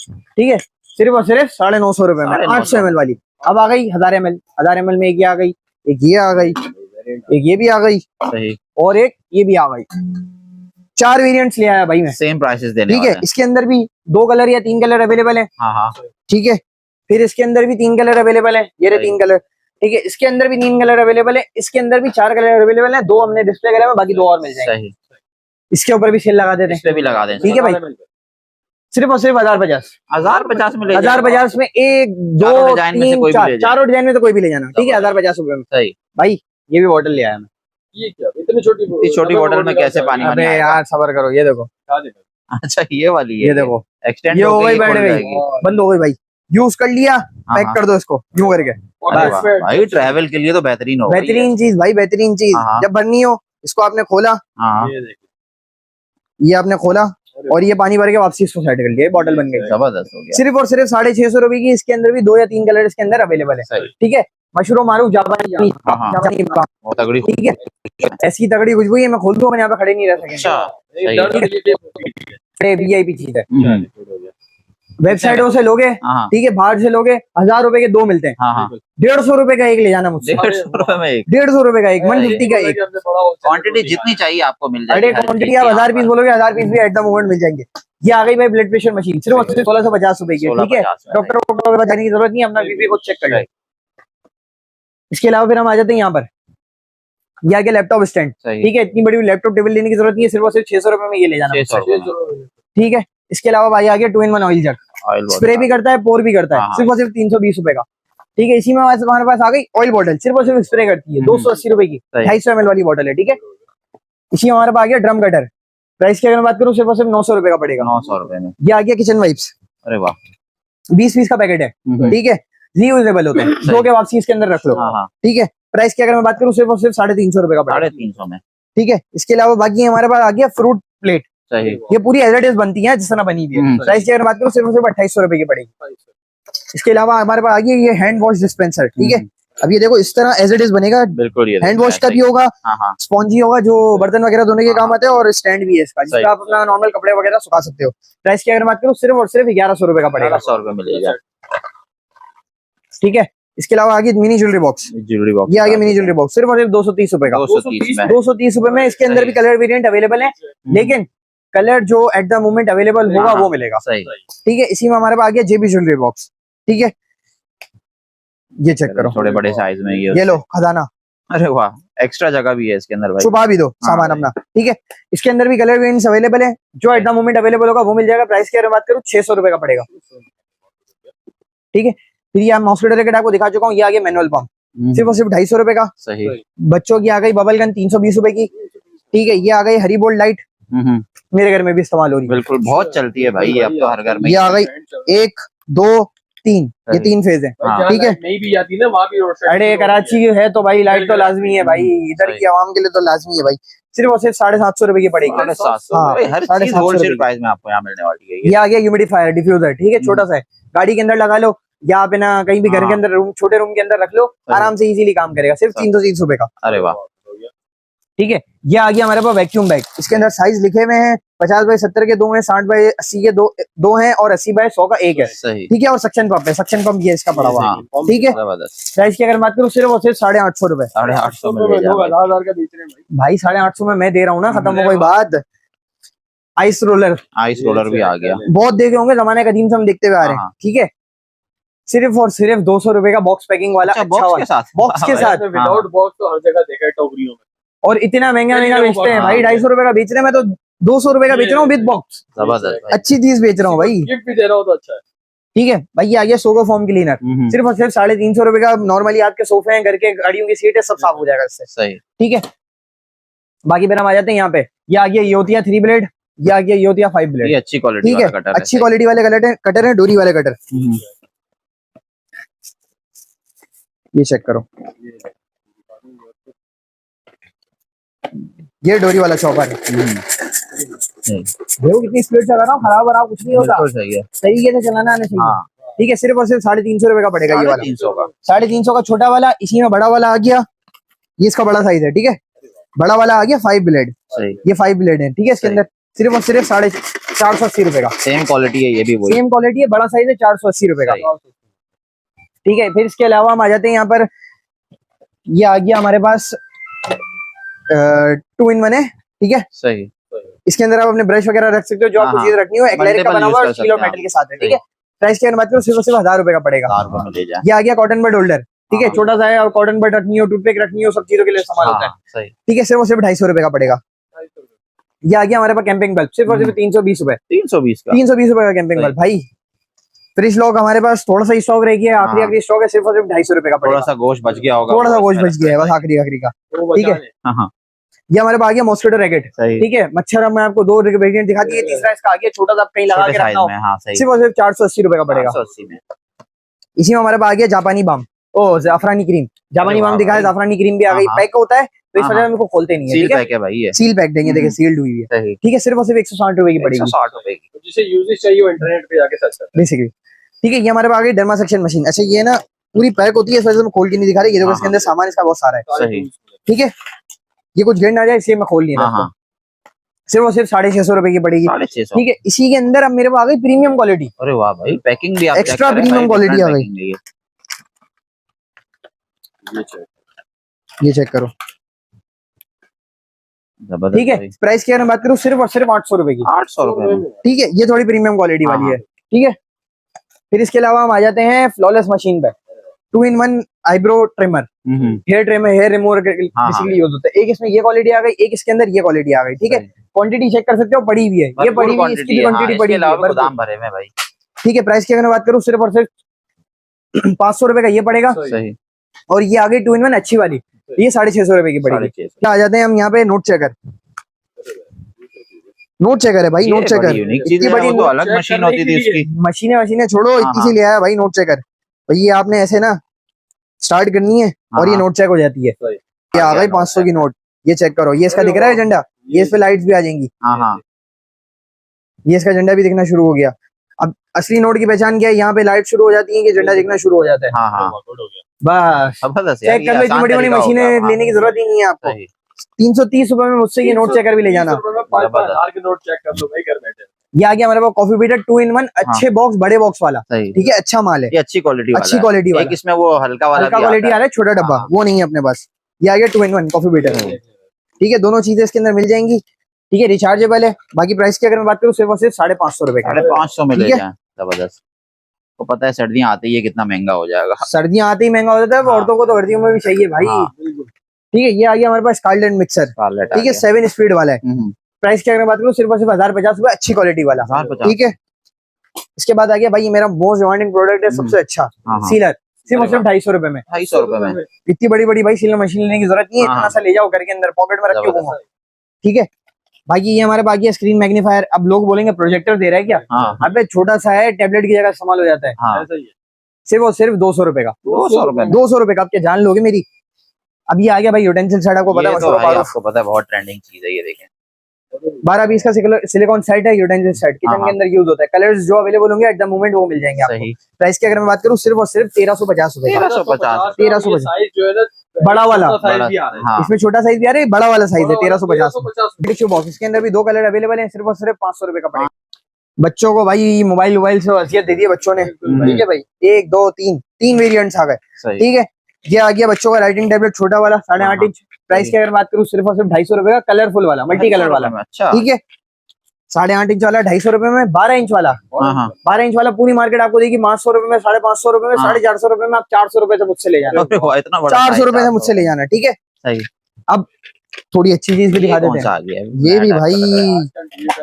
ठीक है, सिर्फ और सिर्फ 950 रुपए में 800 ml वाली। अब आ गई 1000 ml में, एक ये आ गई, एक ये आ गई, एक ये भी आ गई, सही। और एक ये भी आ गई। 4 वेरिएंट्स ले आया भाई मैं। सेम प्राइसेस देने ठीक है, वाले हैं। इसके अंदर भी 2 कलर या 3 कलर अवेलेबल है। हाँ, हाँ। ठीक है, फिर इसके अंदर भी 3 कलर अवेलेबल है, ये रहे 3 कलर। ठीक है, इसके अंदर भी 3 कलर अवेलेबल है, इसके अंदर भी 4 कलर अवेलेबल है, 2 हमने डिस्प्ले करे हुए, बाकी 2 और मिल जाएंगे। सही। इसके ऊपर भी सेल लगा देते हैं। इस पे भी लगा दें। ठीक है भाई, सिर्फ और सिर्फ 1050। 1050 में ले 1050 में 1 2 चारों डिजाइन में से 3 कोई भी 4 ले जाए। चारों डिजाइन में तो कोई भी ले जाना। ठीक है, 1050 रुपए में। सही। भाई ये भी बॉटल ले आया मैं। ये क्या इतनी छोटी बोतल में कैसे पानी अबे यार सबर करो, ये देखो, अच्छा, ये वाली है। ये देखो, एक्सटेंड ये हो हो गई, गई, बैठ खोल गई, जाएगी। बंद हो गई भाई। यूज कर लिया, पैक हाँ। कर दो इसको यूं करके। अरे वाह, भाई ट्रैवल के लिए तो बेहतरीन हो गई है। बेहतरीन चीज भाई, बेहतरीन चीज। हाँ। जब भरनी हो, इसको आपने खोला, हाँ, ये आपने खोला, और ये पानी भर के वापसी इसको सेट कर लिया, बॉटल बन गई। जबरदस्त हो गया। सिर्फ और सिर्फ 650 रुपए की। इसके अंदर भी 2 या 3 कलर इसके अंदर अवेलेबल है। ठीक है, मशरूम मारूफ जापानी, बहुत तगड़ी। ठीक है, ऐसी तगड़ी खुशबू है, मैं खोल दूं, यहाँ पे खड़े नहीं रह सकेंगे। VIP चीज है। वेबसाइटों से लोगे, ठीक है, बाहर से लोगे 1000 रुपए के 2 मिलते हैं। 150 रुपए का एक ले जाना मुझसे। 150 रुपए में एक, 150 रुपए का एक, 150 का एक। क्वांटिटी जितनी चाहिए आपको मिल जाएगी। अरे क्वांटिटी आप 1000 पीस बोलोगे, 1000 पीस भी एट द मोमेंट मिल जाएंगे। ये आ गई भाई ब्लड प्रेशर मशीन, सिर्फ 1650 रुपए की। ठीक है, डॉक्टर को बताने की जरूरत नहीं, अपना बीपी को चेक कर ले। इसके अलावा फिर हम आ जाते हैं यहाँ पर, ये आ गया लैपटॉप स्टैंड। ठीक है, इतनी बड़ी लैपटॉप टेबल लेने की जरूरत नहीं है, सिर्फ और सिर्फ 600 रुपए में ये ले जाना। ठीक है, इसके अलावा भाई आ गया 2-in-1 ऑयल जग, स्प्रे भी करता है, पोर भी करता है, सिर्फ और सिर्फ 320 रुपए का। ठीक है, इसी में हमारे पास आ गई ऑयल बॉटल, सिर्फ और सिर्फ स्प्रे करती है, 280 रुपए की, 250 ml वाली बॉटल है। ठीक है, इसी में हमारे पास आ गया ड्रम कटर, प्राइस की अगर मैं बात करूँ सिर्फ और सिर्फ 900 रुपए का पड़ेगा। 900 रुपए में। ये आ गया किचन वाइप्स। अरे वाह, 20 पीस का पैकेट है। ठीक है, रीयूजेबल होते हैं, धो के वापसी इसके अंदर रख लो। ठीक है, प्राइस की अगर मैं बात करूँ सिर्फ और सिर्फ 350 रुपए का पड़ेगा। 350 में। ठीक है, इसके अलावा बाकी हमारे पास आ गया फ्रूट प्लेट। सही, ये पूरी एज इट इज बनती है जिस तरह बनी हुई है। प्राइस की अगर बात करूँ सिर्फ और सिर्फ 2800 रुपए की पड़ेगी। इसके अलावा हमारे पास आ गया ये हैंड वॉश डिस्पेंसर। ठीक है, अब ये देखो इस तरह एज इट इज बनेगा, बिल्कुल ये हैंड वॉश का भी होगा, स्पॉन्जी होगा जो बर्तन वगैरह धोने के काम आते हैं, और स्टैंड भी है इसका जिसका आप अपना नॉर्मल कपड़े वगैरह सुखा सकते हो। प्राइस की अगर बात करूँ सिर्फ और सिर्फ 1100 रुपए का पड़ेगा। 1100 रुपए मिलेगा। ठीक है, इसके अलावा आगे मिनी ज्वेलरी बॉक्स। ये आगे मिनी ज्वेलरी बॉक्स सिर्फ और सिर्फ 230 रुपए का। 230 रुपए में इसके अंदर भी कलर वेरिएंट अवेलेबल है, लेकिन कलर जो एट द मोमेंट अवेलेबल होगा वो मिलेगा। ठीक है, इसी में हमारे पास आ गया जेबी ज्वेलरी बॉक्स। ठीक है, ये चेक करो, थोड़े बड़े साइज में ये लो खजाना। अरे वाह, एक्स्ट्रा जगह भी है इसके अंदर भाई, छुपा भी दो सामान अपना। ठीक है, इसके अंदर भी कलर वेरिएंट्स अवेलेबल है, जो एट द मोमेंट अवेलेबल होगा वो मिल जाएगा। प्राइस की अगर बात करूँ 600 रुपए का पड़ेगा। ठीक है, फिर ये मॉस्किटो रैकेट आपको दिखा चुका हूँ, ये आ गया मैनुअल पंप, सिर्फ और सिर्फ 250 रुपए का। सही, बच्चों की आ गई बबल गन 320 रुपए की। ठीक है, ये आ गई हरी बोल्ट लाइट, मेरे घर में भी इस्तेमाल हो रही है, बिल्कुल बहुत चलती है भाई, अब तो हर घर में। ये आ गई 1 2 3, ये 3 फेज है। ठीक है, नहीं भी आती ना वहाँ भी। अरे कराची है तो भाई लाइट तो लाजमी है भाई, इधर की आवाम के लिए तो लाजमी है भाई। सिर्फ और सिर्फ 750 रुपए की पड़ेगी। 750, हर चीज होलसेल प्राइस में आपको यहाँ मिलने वाली है। ये आ गया ह्यूमिडिफायर डिफ्यूजर। ठीक है, छोटा सा है, गाड़ी के अंदर लगा लो या आप ना कहीं भी घर के अंदर छोटे रूम के अंदर रख लो, आराम से इजीली काम करेगा, सिर्फ 330 रुपए का। अरे वाह। ठीक है, ये आ गया हमारे पास वैक्यूम बैग, इसके अंदर साइज लिखे हुए हैं, 50x70 के 2 हैं, 60x80 के दो हैं, और 80x100 का एक है। ठीक है, और सक्शन पंप है, सक्शन पंप ये इसका पड़ा हुआ है। ठीक है, प्राइस की अगर बात करूँ सिर्फ और सिर्फ 850 रुपए। 850 भाई 850 में मैं दे रहा हूँ ना, खत्म हो गई बात। आइस रोलर भी आ गया, बहुत देखे होंगे, जमाने कदीम से हम देखते हुए आ रहे हैं। ठीक है, सिर्फ और सिर्फ 200 रुपए का बॉक्स पैकिंग वाला, बॉक्स के साथ, विदाउट बॉक्स तो हर जगह देखा है टोकरियों में, और इतना महंगा बेचते हैं भाई। 250 रुपए का बेच रहे हैं, मैं तो 200 रुपए का बेच रहा हूँ विद बॉक्स। जबरदस्त, अच्छी चीज बेच रहा हूँ भाई, गिफ्ट भी दे रहा हूँ तो अच्छा है। ठीक है भाई, ये आ गया सोगो फोम क्लीनर, सिर्फ और सिर्फ 350 रुपए का। नॉर्मली आपके सोफे हैं, घर के गाड़ियों की सीट है, सब साफ हो जाएगा इससे। सही, ठीक है, बाकी फिर हम आ जाते हैं यहाँ पे, ये आ गया योतिया 3 ब्लेड, ये आ गया योतिया 5 ब्लेड। ये अच्छी क्वालिटी ठीक है, अच्छी क्वालिटी वाले कटर है, डोरी वाले कटर। ये चेक करो, ये डोरी वाला चौपर है। देखो कितनी स्पीड चला रहा हूँ, खराब वराब कुछ नहीं होता, तरीके से चलाना आना चाहिए। ठीक है, सिर्फ और सिर्फ 350 रुपए का पड़ेगा ये वाला। 350 का छोटा वाला। इसी में बड़ा वाला आ गया, ये इसका बड़ा साइज है। ठीक है, बड़ा वाला आ गया 5 ब्लेड, ये 5 ब्लेड है। ठीक है, इसके अंदर सिर्फ और सिर्फ 480 रुपए का। सेम क्वालिटी है, ये भी सेम क्वालिटी है, बड़ा साइज है, 480 रुपए का। ठीक है, फिर इसके अलावा हम आ जाते हैं यहाँ पर, ये आ गया हमारे पास 2-in-1 है। ठीक है, सही, इसके अंदर आप अपने ब्रश वगैरह रख सकते हो, जो आपको चीज रखनी हो। एक्लेरिक का बना हुआ है, स्टील और मेटल के साथ है। ठीक है, प्राइस की अगर बात करो सिर्फ 1000 रुपए का पड़ेगा। ये आ गया कॉटन बड होल्डर। ठीक है, छोटा सा है, और कॉटन बड रखनी हो, टूथपिक रखनी हो, सब चीजों के लिए इस्तेमाल होता है। ठीक है, सिर्फ और सिर्फ 250 रुपए का पड़ेगा। ये आ गया हमारे पास कैंपिंग बल्ब, सिर्फ और सिर्फ 320 रुपए। 320 रुपए का कैंपिंग बल्ब भाई। फ्रिज लॉक हमारे पास थोड़ा सा स्टॉक रह गया, आखिरी स्टॉक है, सिर्फ और सिर्फ 250 रुपए का पड़ेगा। थोड़ा सा गोश्त बच गया होगा, थोड़ा सा गोश्त बच गया है बस आखिरी का। ठीक है, ये हमारे पास आ गया मॉस्किटो रैकेट। ठीक है, मच्छर में आपको 2 वेरिएंट दिखा दिए, तीसरा इसका आ गया छोटा सा, आप कहीं लगा के रखना हो, सिर्फ और सिर्फ 480 रुपए का पड़ेगा। इसी में हमारे पास आ गया जापानी बाम, जाफरानी क्रीम। जापानी बाम दिखाया, जाफरानी क्रीम भी आ गई। पैक होता है तो इस वजह से मेरे को खोलते नहीं है। सील ठीक है, पैक है भाई ये, सील पैक देंगे, देखिए सील्ड हुई है। सही, ठीक है, सिर्फ और सिर्फ 160 रुपए की पड़ेगी 160 रुपए की। तो जिसे यूजेस चाहिए वो इंटरनेट पे जाके सर्च करते बेसिकली। ठीक है, ये हमारे पास आ गई डर्मा सेक्शन मशीन। अच्छा ये ना पूरी पैक होती है, इस वजह से मैं खोल के नहीं दिखा रही। ये देखो इसके अंदर सामान इसका बहुत सारा है। हैं। सही। ठीक है, ये कुछ गिर ना जाए इसलिए मैं खोल नहीं रहा। सिर्फ और सिर्फ 650 रुपए की पड़ेगी। 650। ठीक है, इसी के अंदर अब मेरे पास आ गई प्रीमियम क्वालिटी। अरे वाह भाई, पैकिंग भी आप एक्स्ट्रा प्रीमियम क्वालिटी आ गई। ये चेक करो। ठीक है, प्राइस की अगर मैं बात करूँ सिर्फ और सिर्फ 800 रुपए की। 800 रुपए में। ठीक है, ये थोड़ी प्रीमियम क्वालिटी वाली है। ठीक है, फिर इसके अलावा हम आ जाते हैं फ्लॉलेस मशीन पे। 2-in-1 eyebrow trimmer, hair trimmer, hair remover basically use होता है। एक इसमें ये क्वालिटी आ गई, एक इसके अंदर ये क्वालिटी आ गई। ठीक है, क्वांटिटी चेक कर सकते हो, बड़ी भी है, ये बड़ी भी, इसकी भी क्वांटिटी बड़ी है, दाम भरे में भाई। ठीक है, प्राइस की अगर मैं बात करूँ सिर्फ और सिर्फ 500 रुपए का ये पड़ेगा। सही। और ये आ गई 2-in-1 अच्छी वाली, ये 650 रुपए की पड़ेगी। आ जाते हैं हम यहाँ पे नोट चेकर। नोट चेकर है भाई, नोट चेकर। इतनी बड़ी तो अलग मशीन होती थी उसकी। मशीनें छोड़ो, इतनी सी ले आया भाई नोट चेकर। भाई ये आपने ऐसे ना स्टार्ट करनी है और ये नोट चेक हो जाती है। ये आ गई 500 की नोट, ये चेक करो, ये इसका दिख रहा है झंडा, ये इस पे लाइट्स भी आ जाएंगी। ये इसका झंडा भी दिखना शुरू हो गया। अब असली नोट की पहचान क्या है, यहाँ पे लाइट शुरू हो जाती है कि झंडा दिखना शुरू हो जाता है। बस चेक कर लो, इतनी बड़ी बड़ी मशीनें लेने की जरूरत ही नहीं है आपको। 330 रुपए में मुझसे ये नोट चेकर भी ले जाना। नोट चेक कर लो भाई घर बैठे। ये आ गया हमारे पास कॉफी बीटर 2-in-1 अच्छे बॉक्स, बड़े बॉक्स वाला। ठीक है, अच्छा माल है, ये अच्छी क्वालिटी वाला, अच्छी क्वालिटी वाला। एक इसमें वो हल्का वाला क्वालिटी आ रहा है, छोटा डब्बा, वो नहीं है अपने पास। ये आ गया 2-in-1 कॉफी बीटर। ठीक है, दोनों चीजें इसके अंदर मिल जाएंगी। ठीक है, रिचार्जेबल है। बाकी प्राइस की अगर मैं बात करूँ सिर्फ और सिर्फ 550 रुपए का। 550 में ले जाए, जबरदस्त। तो पता है सर्दियां आती है, ये कितना महंगा हो जाएगा। सर्दियां आते ही महंगा हो जाता है, औरतों को तो सर्दियों में भी चाहिए भाई। ठीक है, ये आ गया हमारे पास स्कारलेट मिक्सर। ठीक है, 7 स्पीड वाला है। प्राइस की अगर मैं बात करूँ सिर्फ और सिर्फ 1050 रुपए, अच्छी क्वालिटी वाला। ठीक है, इसके बाद आ गया भाई ये मेरा मोस्ट डिमांडिंग प्रोडक्ट है, सबसे अच्छा सीलर, सिर्फ और सिर्फ 250 रुपए में। 250 रुपए में इतनी बड़ी बड़ी भाई सीलर मशीन लेने की जरूरत नहीं है, इतना सा ले जाओ घर के अंदर, पॉकेट में रख के घूमो। ठीक है, बाकी ये हमारे बाकी है स्क्रीन मैग्नीफायर। अब लोग बोलेंगे प्रोजेक्टर दे रहा है क्या? अबे छोटा सा है, टैबलेट की जगह इस्तेमाल हो जाता है। सिर्फ और सिर्फ 200 रुपए का। 200 रुपए का, आप क्या जान लोगे मेरी। अब ये आ गया भाई यूटेंसिल सेट, आपको पता है, आपको पता है बहुत ट्रेंडिंग चीज है ये। देखें 12-20 का सिलिकॉन सेट है, यूटेंसिल सेट, किचन के अंदर यूज होता है। कलर्स जो अवेलेबल होंगे एट द मोमेंट वो मिल जाएंगे आपको। प्राइस की अगर मैं बात करूँ सिर्फ और सिर्फ 1350 रुपए। 1350 साइज जो है ना बड़ा वाला, हाँ। इसमें छोटा साइज भी आ रहा है, बड़ा वाला साइज है 1350 टिश्यू बॉक्स। इसके अंदर भी 2 कलर अवेलेबल है, सिर्फ और सिर्फ 500 रुपए का पड़ेगा। बच्चों को भाई मोबाइल से वसीयत दे दी है बच्चों ने। ठीक है भाई, 1 2 3 वेरिएंट्स आ गए। ठीक है, ये आ गया बच्चों का राइटिंग टैबलेट छोटा वाला 8.5 इंच। प्राइस की अगर बात करूँ सिर्फ और सिर्फ 250 रुपए का, कलरफुल वाला, मल्टी कलर वाला। ठीक है, 8.5 इंच वाला 250 रुपए में। 12 इंच वाला, 12 इंच वाला पूरी मार्केट आपको देगी 500 रुपए में, 550 रुपए में, 450 रुपए में। आप 400 रुपए से मुझसे ले जाना, 400 रुपए से मुझसे ले जाना। ठीक है, अब थोड़ी अच्छी चीज भी दिखा देते हैं। ये भी भाई,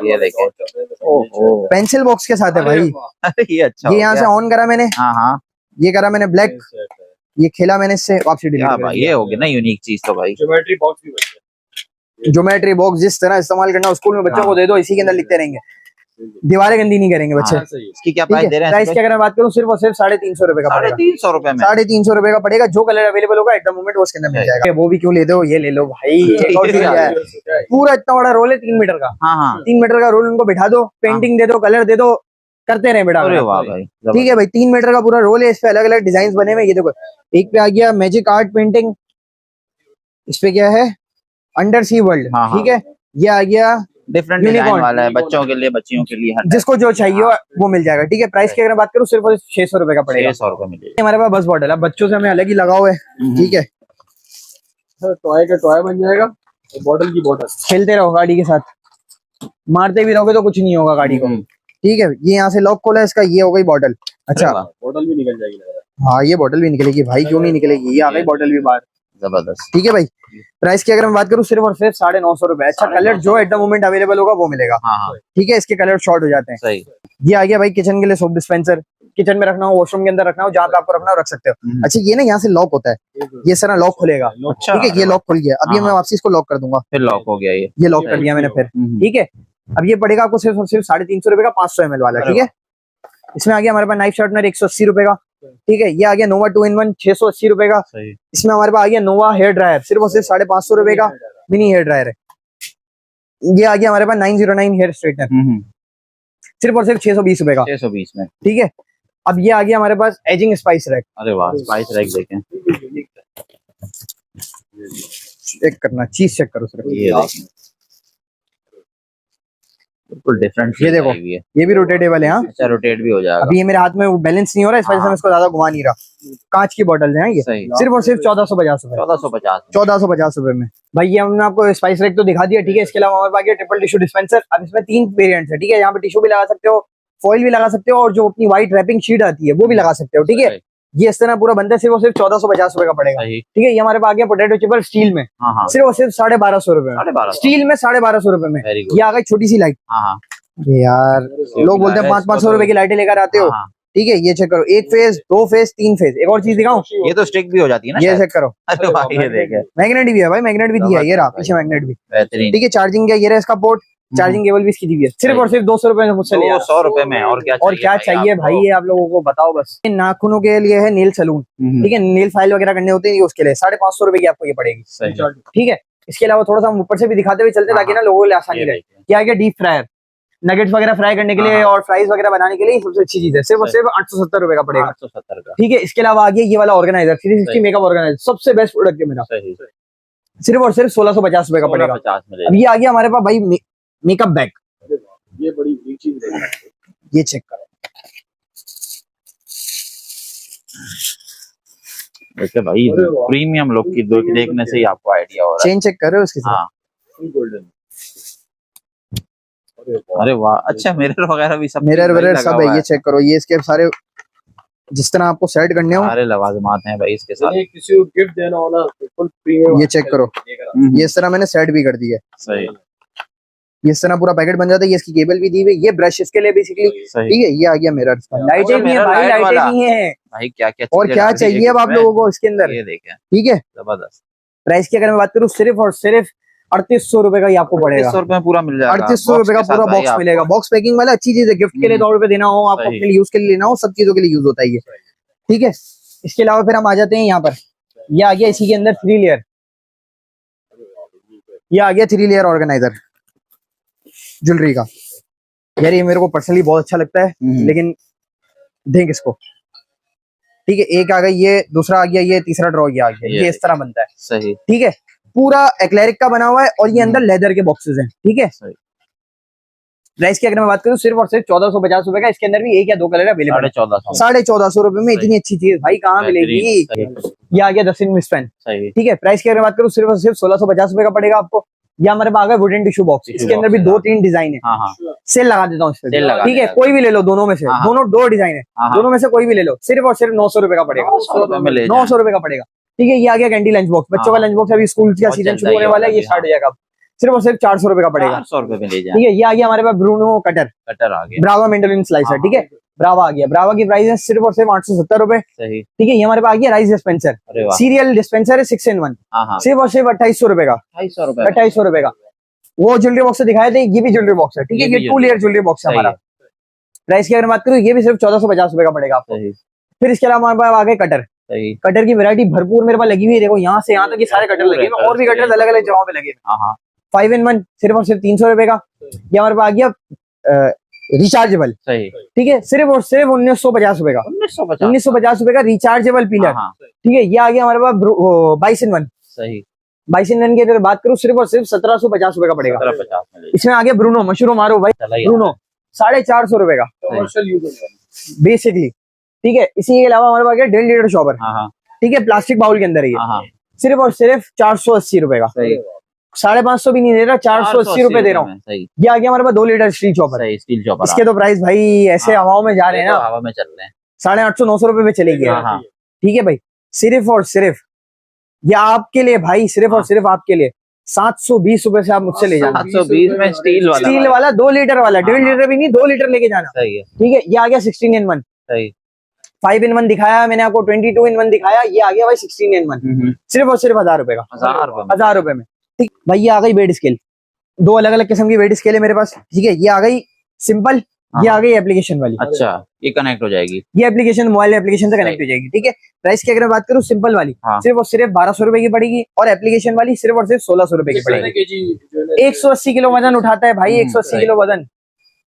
ये देखो, पेंसिल बॉक्स के साथ है भाई। ये अच्छा, ये यहाँ से ऑन करा मैंने, ये करा मैंने ब्लैक, ये खेला मैंने, इससे वापसी डिलीट। ये हो गया ना यूनिक चीज। तो भाई ज्योमेट्री बॉक्स भी बढ़िया, ज्योमेट्री बॉक्स जिस तरह इस्तेमाल करना स्कूल में बच्चों को दे दो, इसी के अंदर लिखते रहेंगे, दीवारें गंदी नहीं करेंगे बच्चे। इसकी क्या प्राइस दे रहे हैं? प्राइस की अगर मैं बात करूँ सिर्फ और सिर्फ 350 रुपए का पड़ेगा। 350 रुपए में, 350 रुपए का पड़ेगा। जो कलर अवेलेबल होगा एट द मोमेंट वो उसके अंदर मिल जाएगा। वो भी क्यों ले दो, ये ले लो भाई। पूरा इतना बड़ा रोल है 3 मीटर का। 3 मीटर का रोल उनको बिठा दो, पेंटिंग दे दो, कलर दे दो, करते रहे बेटा। ठीक है भाई, 3 मीटर का पूरा रोल है, इस पे अलग अलग डिजाइन बने हुए। ये देखो, एक पे आ गया मैजिक आर्ट पेंटिंग, इस पे क्या है अंडर सी वर्ल्ड। ठीक है, ये आ गया डिफरेंट डिजाइन वाला है, बच्चों के लिए, बच्चियों के लिए, जिसको जो चाहिए वो मिल जाएगा। ठीक है, प्राइस की अगर बात करूँ सिर्फ 600 रुपए का पड़ेगा। 600 रुपए मिलेगा। हमारे पास बस बॉटल है, बच्चों से हमें अलग ही लगाव है। ठीक है, टॉय का टॉय बन जाएगा, बॉटल की बॉटल, खेलते रहो गाड़ी के साथ, मारते भी रहोगे तो कुछ नहीं होगा गाड़ी को। ठीक है, ये यहाँ से लॉक खोला इसका, ये हो गई बॉटल। अच्छा, बॉटल भी निकल जाएगी। हाँ, ये बॉटल भी निकलेगी भाई, क्यों नहीं निकलेगी, ये आ गई बॉटल भी बाहर, जबरदस्त। ठीक है भाई, प्राइस की अगर मैं बात करूँ सिर्फ और सिर्फ 950 रुपए। अच्छा, कलर जो एट द मोमेंट अवेलेबल होगा वो मिलेगा। ठीक है, इसके कलर शॉर्ट हो जाते हैं। सही। ये आ गया भाई किचन के लिए सोप डिस्पेंसर, किचन में रखना हो, वॉशरूम के अंदर रखना हो, जहाँ पे आपको रखना हो रख सकते हो। अच्छा, ये ना यहाँ से लॉक होता है, ये सारा लॉक खुलेगा। ठीक है, ये लॉक खुल गया, अब ये मैं वापसी इसको लॉक कर दूंगा, फिर लॉक हो गया, ये लॉक कर दिया मैंने फिर। ठीक है, अब ये पड़ेगा आपको सिर्फ और सिर्फ 350 रुपए का 500 ml वाला। ठीक है, इसमें आ गया हमारे पास नाइफ शार्पनर 180 रुपए का, ठीक है। ये आ गया नोवा 2 in 1 680 रुपए का। इसमें हमारे पास आ गया नोवा हेयर ड्रायर, सिर्फ और सिर्फ 550 रुपए का मिनी हेयर ड्रायर है। ये आ गया हमारे पास 909 हेयर स्ट्रेटनर, सिर्फ और सिर्फ 620 रुपए का। 620 में, ठीक है। अब ये आ गया हमारे पास एजिंग स्पाइस रैक। अरे वाह, स्पाइस रैक देखें, चेक करना, चीज चेक करो सिर्फ। ये देखें, बिल्कुल डिफरेंट। ये देखो, ये भी रोटेटेबल है। हाँ, अच्छा, रोटेट भी हो जाएगा। अभी ये मेरे हाथ में वो बैलेंस नहीं हो रहा है, इस वजह से मैं इसको ज्यादा घुमा नहीं रहा। कांच की बोतल है ये, सिर्फ और सिर्फ 1450 रुपए। 1450 रुपए में भाई। ये हमने आपको स्पाइस रैक तो दिखा दिया, ठीक है। इसके अलावा हमारे पास ट्रिपल टिश्यू डिस्पेंसर। अब इसमें 3 वेरिएंट्स है, ठीक है। यहाँ पे टिश्यू भी लगा सकते हो, फॉइल भी लगा सकते हो, और जो अपनी व्हाइट रैपिंग शीट आती है वो भी लगा सकते हो, ठीक है। ये इस तरह पूरा बनता है, सिर्फ और सिर्फ 1450 रुपए का पड़ेगा, ठीक है। ये हमारे पास आ गया पोटैटो चिपर स्टील में, सिर्फ और सिर्फ 1250 रुपए में। स्टील में 1250 रुपए में। ये आ गई छोटी सी लाइट। यार लोग बोलते हैं 500 रुपए की लाइटें लेकर आते हो, ठीक है। ये चेक करो, 1 फेज 2 फेज 3 फेज। एक और चीज दिखाऊं, ये तो स्टिक भी हो जाती है ना, ये चेक करो। अरे भाई ये देखे, मैग्नेट भी है भाई, मैग्नेट भी दिया है, ये रहा पीछे मैग्नेट भी, बेहतरीन। ठीक है। चार्जिंग का ये रहा इसका पोर्ट, चार्जिंग केबल भी इसकी दी हुई है। सिर्फ और सिर्फ 200 रुपए में मुझसे लिया। 100 रुपए में। और क्या चाहिए भाई, ये आप लोगों को बताओ बस। नाखूनों के लिए है नेल सलून, ठीक है। नेल फाइल वगैरह करने होते हैं, उसके लिए 550 रुपए की आपको ये पड़ेगी, ठीक है। इसके अलावा थोड़ा सा हम ऊपर से भी दिखाते हुए चलते, ताकि ना लोगों के लिए आसानी रहे। क्या गया डीप फ्रायर, नगेट्स वगैरह फ्राई करने के लिए और फ्राइज वगैरह बनाने के लिए सबसे अच्छी चीज है। सिर्फ और सिर्फ 870 रुपए का पड़ेगा, 870 का, ठीक है। इसके अलावा आ गया ये वाला ऑर्गेनाइजर 360 मेकअप ऑर्गेनाइजर, सबसे बेस्ट प्रोडक्ट है मेरा, सिर्फ और सिर्फ 1650 रुपए का पड़ेगा। अब ये आ गया हमारे पास भाई मेकअप बैग, ये बड़ी चीज है, ये चेक करो। वैसे भाई प्रीमियम लुक की देखने से ही आपको आइडिया हो रहा है। चेन चेक कर रहे हो उसकी? हाँ, गोल्डन। अरे वाह, अच्छा मिरर वगैरह भी सब, मिरर वगैरह सब है। ये चेक करो, ये इसके सारे जिस तरह आपको सेट करने हो, सारे लवाजमात हैं भाई इसके साथ। किसी को गिफ्ट देना हो ना, बिल्कुल प्रीमियम। ये चेक करो, ये इस तरह मैंने सेट भी कर दी है, सही। ये इस तरह पूरा पैकेट बन जाता है। ये इसकी केबल भी दी हुई, ये ब्रश इसके लिए बेसिकली, ठीक है। ये आ गया मिरर, लाइटें भी है भाई, लाइटें भी है भाई। क्या और क्या चाहिए अब आप लोगों को इसके अंदर, ये देखें, ठीक है। जबरदस्त। प्राइस की अगर मैं बात करूँ, सिर्फ और सिर्फ 3800 रुपए का ही आपको पड़ेगा। 3800 रुपए में पूरा मिल जाएगा, 3800 रुपए का पूरा बॉक्स मिलेगा। बॉक्स पैकिंग वाला अच्छी चीज है, गिफ्ट के लिए तौर पे देना हो, आपको अपने लिए यूज के लिए लेना हो, सब चीजों के लिए यूज होता है ये, ठीक है। इसके अलावा फिर हम आ जाते हैं यहाँ पर, ये आ गया इसी के अंदर 3 लेयर, ये आ गया 3 लेयर ऑर्गेनाइजर ज्वेलरी का। यार ये मेरे को पर्सनली बहुत अच्छा लगता है, लेकिन देख इसको, ठीक है। एक आ गया ये, दूसरा आ गया ये, तीसरा ड्रॉ ये आ गया, ये इस तरह बनता है, सही, ठीक है। पूरा एक्लेरिक का बना हुआ है, और ये अंदर लेदर के बॉक्सेस हैं, ठीक है। प्राइस की अगर मैं बात करूं, सिर्फ और सिर्फ 1450 रुपए का। इसके अंदर भी 1 या 2 कलर अवेलेबल है। 1450 रुपए में इतनी अच्छी चीज भाई कहाँ मिलेगी। ये आ गया 10 इंच पेन, ठीक है। प्राइस की अगर बात करूं, सिर्फ और सिर्फ 1650 रुपए का पड़ेगा आपको। ये हमारे पास आ गया वुडन टिश्यू बॉक्स, इसके अंदर भी 2-3 डिजाइन है। सेल लगा देता हूँ इस पे, ठीक है। कोई भी ले लो, दोनों में से, दोनों 2 डिजाइन है, दोनों में से कोई भी ले लो, सिर्फ और सिर्फ 900 रुपए का पड़ेगा, 900 रुपए का पड़ेगा, ठीक है। ये आ गया कैंडी लंच बॉक्स, बच्चों का लंच बॉक्स, अभी स्कूल का सीजन शुरू होने वाला है, ये स्टार्ट हो जाएगा, सिर्फ और सिर्फ 400 रुपए का पड़ेगा, 400 रुपए में ले जाए, ठीक है। ये आ गया हमारे पास ब्रूनो कटर आ गया, ब्रावा मेंडोलिन स्लाइसर, ठीक है। ब्रावा आ गया, ब्रावा की प्राइस है सिर्फ और सिर्फ 870 रुपए, ठीक है। ये हमारे पास आ गया राइस डिस्पेंसर, सीरियल डिस्पेंसर है 6 in 1, सिर्फ और सिर्फ 2800 रुपए का, 2800 रुपए का। वो ज्वेलरी बॉक्स से दिखाए थे, ये भी ज्वेलरी बॉक्स है, ठीक है। ये 2 लेयर ज्वेलरी बॉक्स है हमारा। प्राइस की अगर बात करूँ, ये भी सिर्फ 1450 रुपए का पड़ेगा आपको। फिर इसके अलावा हमारे पास आ गए कटर, कटर की वैरायटी भरपूर मेरे पास लगी हुई है। देखो यहाँ से यहाँ तक ये सारे कटर लगे हुए, और भी कटर अलग अलग जगहों पे लगे हुए। 5 in 1 सिर्फ और सिर्फ 300 रुपए का। ये हमारे पास आ गया रिचार्जेबल, ठीक है, सिर्फ और सिर्फ 1950 रुपए का, 1950 रुपए का रिचार्जेबल पिलर, ठीक है। ये आ गया हमारे पास 22 in 1, 22 in 1 की अगर बात करूँ, सिर्फ और सिर्फ 1750 रुपए का पड़ेगा। इसमें आ गया ब्रूनो, मशरूम मारो भाई, ब्रूनो 450 रुपए का बेसिकली, ठीक है। इसी के अलावा हमारे पास गया 1.5 लीटर शॉवर, ठीक है, प्लास्टिक बाउल के अंदर है, सिर्फ और सिर्फ 480 रुपए का, 550 भी नहीं दे रहा, 480 रुपए दे रहा हूँ। ये आ गया हमारे पास 2 लीटर स्टील चॉपर, इसके तो प्राइस भाई ऐसे हवाओं में जा रहे हैं ना, हवा में चल रहे हैं, 850-900 रुपए में चलेगी, ठीक है भाई। सिर्फ और सिर्फ ये आपके लिए भाई, सिर्फ और सिर्फ आपके लिए 720 रुपए से आप मुझसे ले जाना। 720 में स्टील वाला 2 लीटर वाला, 1.5 लीटर भी नहीं, 2 लीटर लेके जाना, ठीक है। ये आ गया 16 in 1, 5 in 1 दिखाया मैंने आपको, 22 in 1 दिखाया, ये आ गया भाई 16 in 1, सिर्फ और सिर्फ 1000 रुपए का, 1000 रुपए में, ठीक भाई। ये आ गई बेड स्केल, 2 अलग अलग किस्म की बेड स्केल है मेरे पास, ठीक है। ये आ गई सिंपल, ये आ गई एप्लीकेशन वाली। अच्छा, ये कनेक्ट हो जाएगी, ये एप्लीकेशन मोबाइल एप्लीकेशन से कनेक्ट हो जाएगी। ठीक है, प्राइस की अगर मैं बात करूँ सिंपल वाली हाँ। सिर्फ और सिर्फ 1200 रुपए की पड़ेगी, और एप्लीकेशन वाली सिर्फ और सिर्फ 1600 रुपए की पड़ेगी। 180 किलो वजन उठाता है भाई, 180 किलो वजन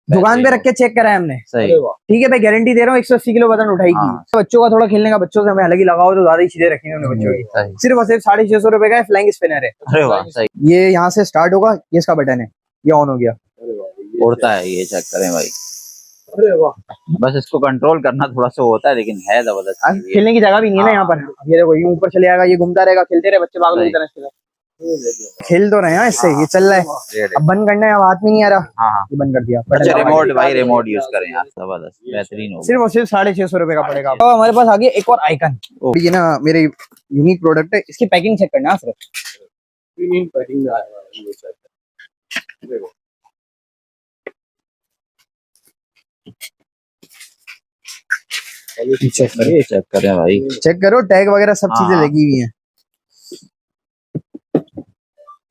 दुकान पे रख के चेक करा है हमने। सही। ठीक है भाई, गारंटी दे रहा हूँ 180 किलो वजन उठाएगी। तो बच्चों का थोड़ा खेलने का, बच्चों से हमें अलग ही लगाओ तो ज्यादा ही चीजें रखी हैं बच्चों की। सिर्फ और सिर्फ 650 रुपए का फ्लाइंग स्पिनर है। अरे वाह, सही। ये यहाँ से स्टार्ट होगा, ये इसका बटन है, ये ऑन हो गया, उड़ता है ये, चेक करें भाई। अरे वाह, बस इसको कंट्रोल करना थोड़ा सा होता है, लेकिन है जबरदस्त। खेलने की जगह भी नहीं है ना यहाँ पर। ये देखो, ये ऊपर चले जाएगा, ये घूमता रहेगा, खेलते रहे बच्चे पागलों की तरह। खेल तो रहे हैं इससे, ये चल रहा है। अब बंद करना है, अब हाथ में नहीं आ रहा। हाँ, ये बंद कर दिया। अच्छा, रिमोट भाई, रिमोट यूज करें यार, जबरदस्त, बेहतरीन हो। सिर्फ और सिर्फ 650 रुपए का पड़ेगा। तो हमारे पास आ गया एक और आइकन, ये ना मेरे यूनिक प्रोडक्ट है, इसकी पैकिंग चेक करना सिर्फ। पैकिंग में आया है ये सेट। देखो चेक करें भाई, चेक करो, टैग वगैरह सब चीजें लगी हुई हैं।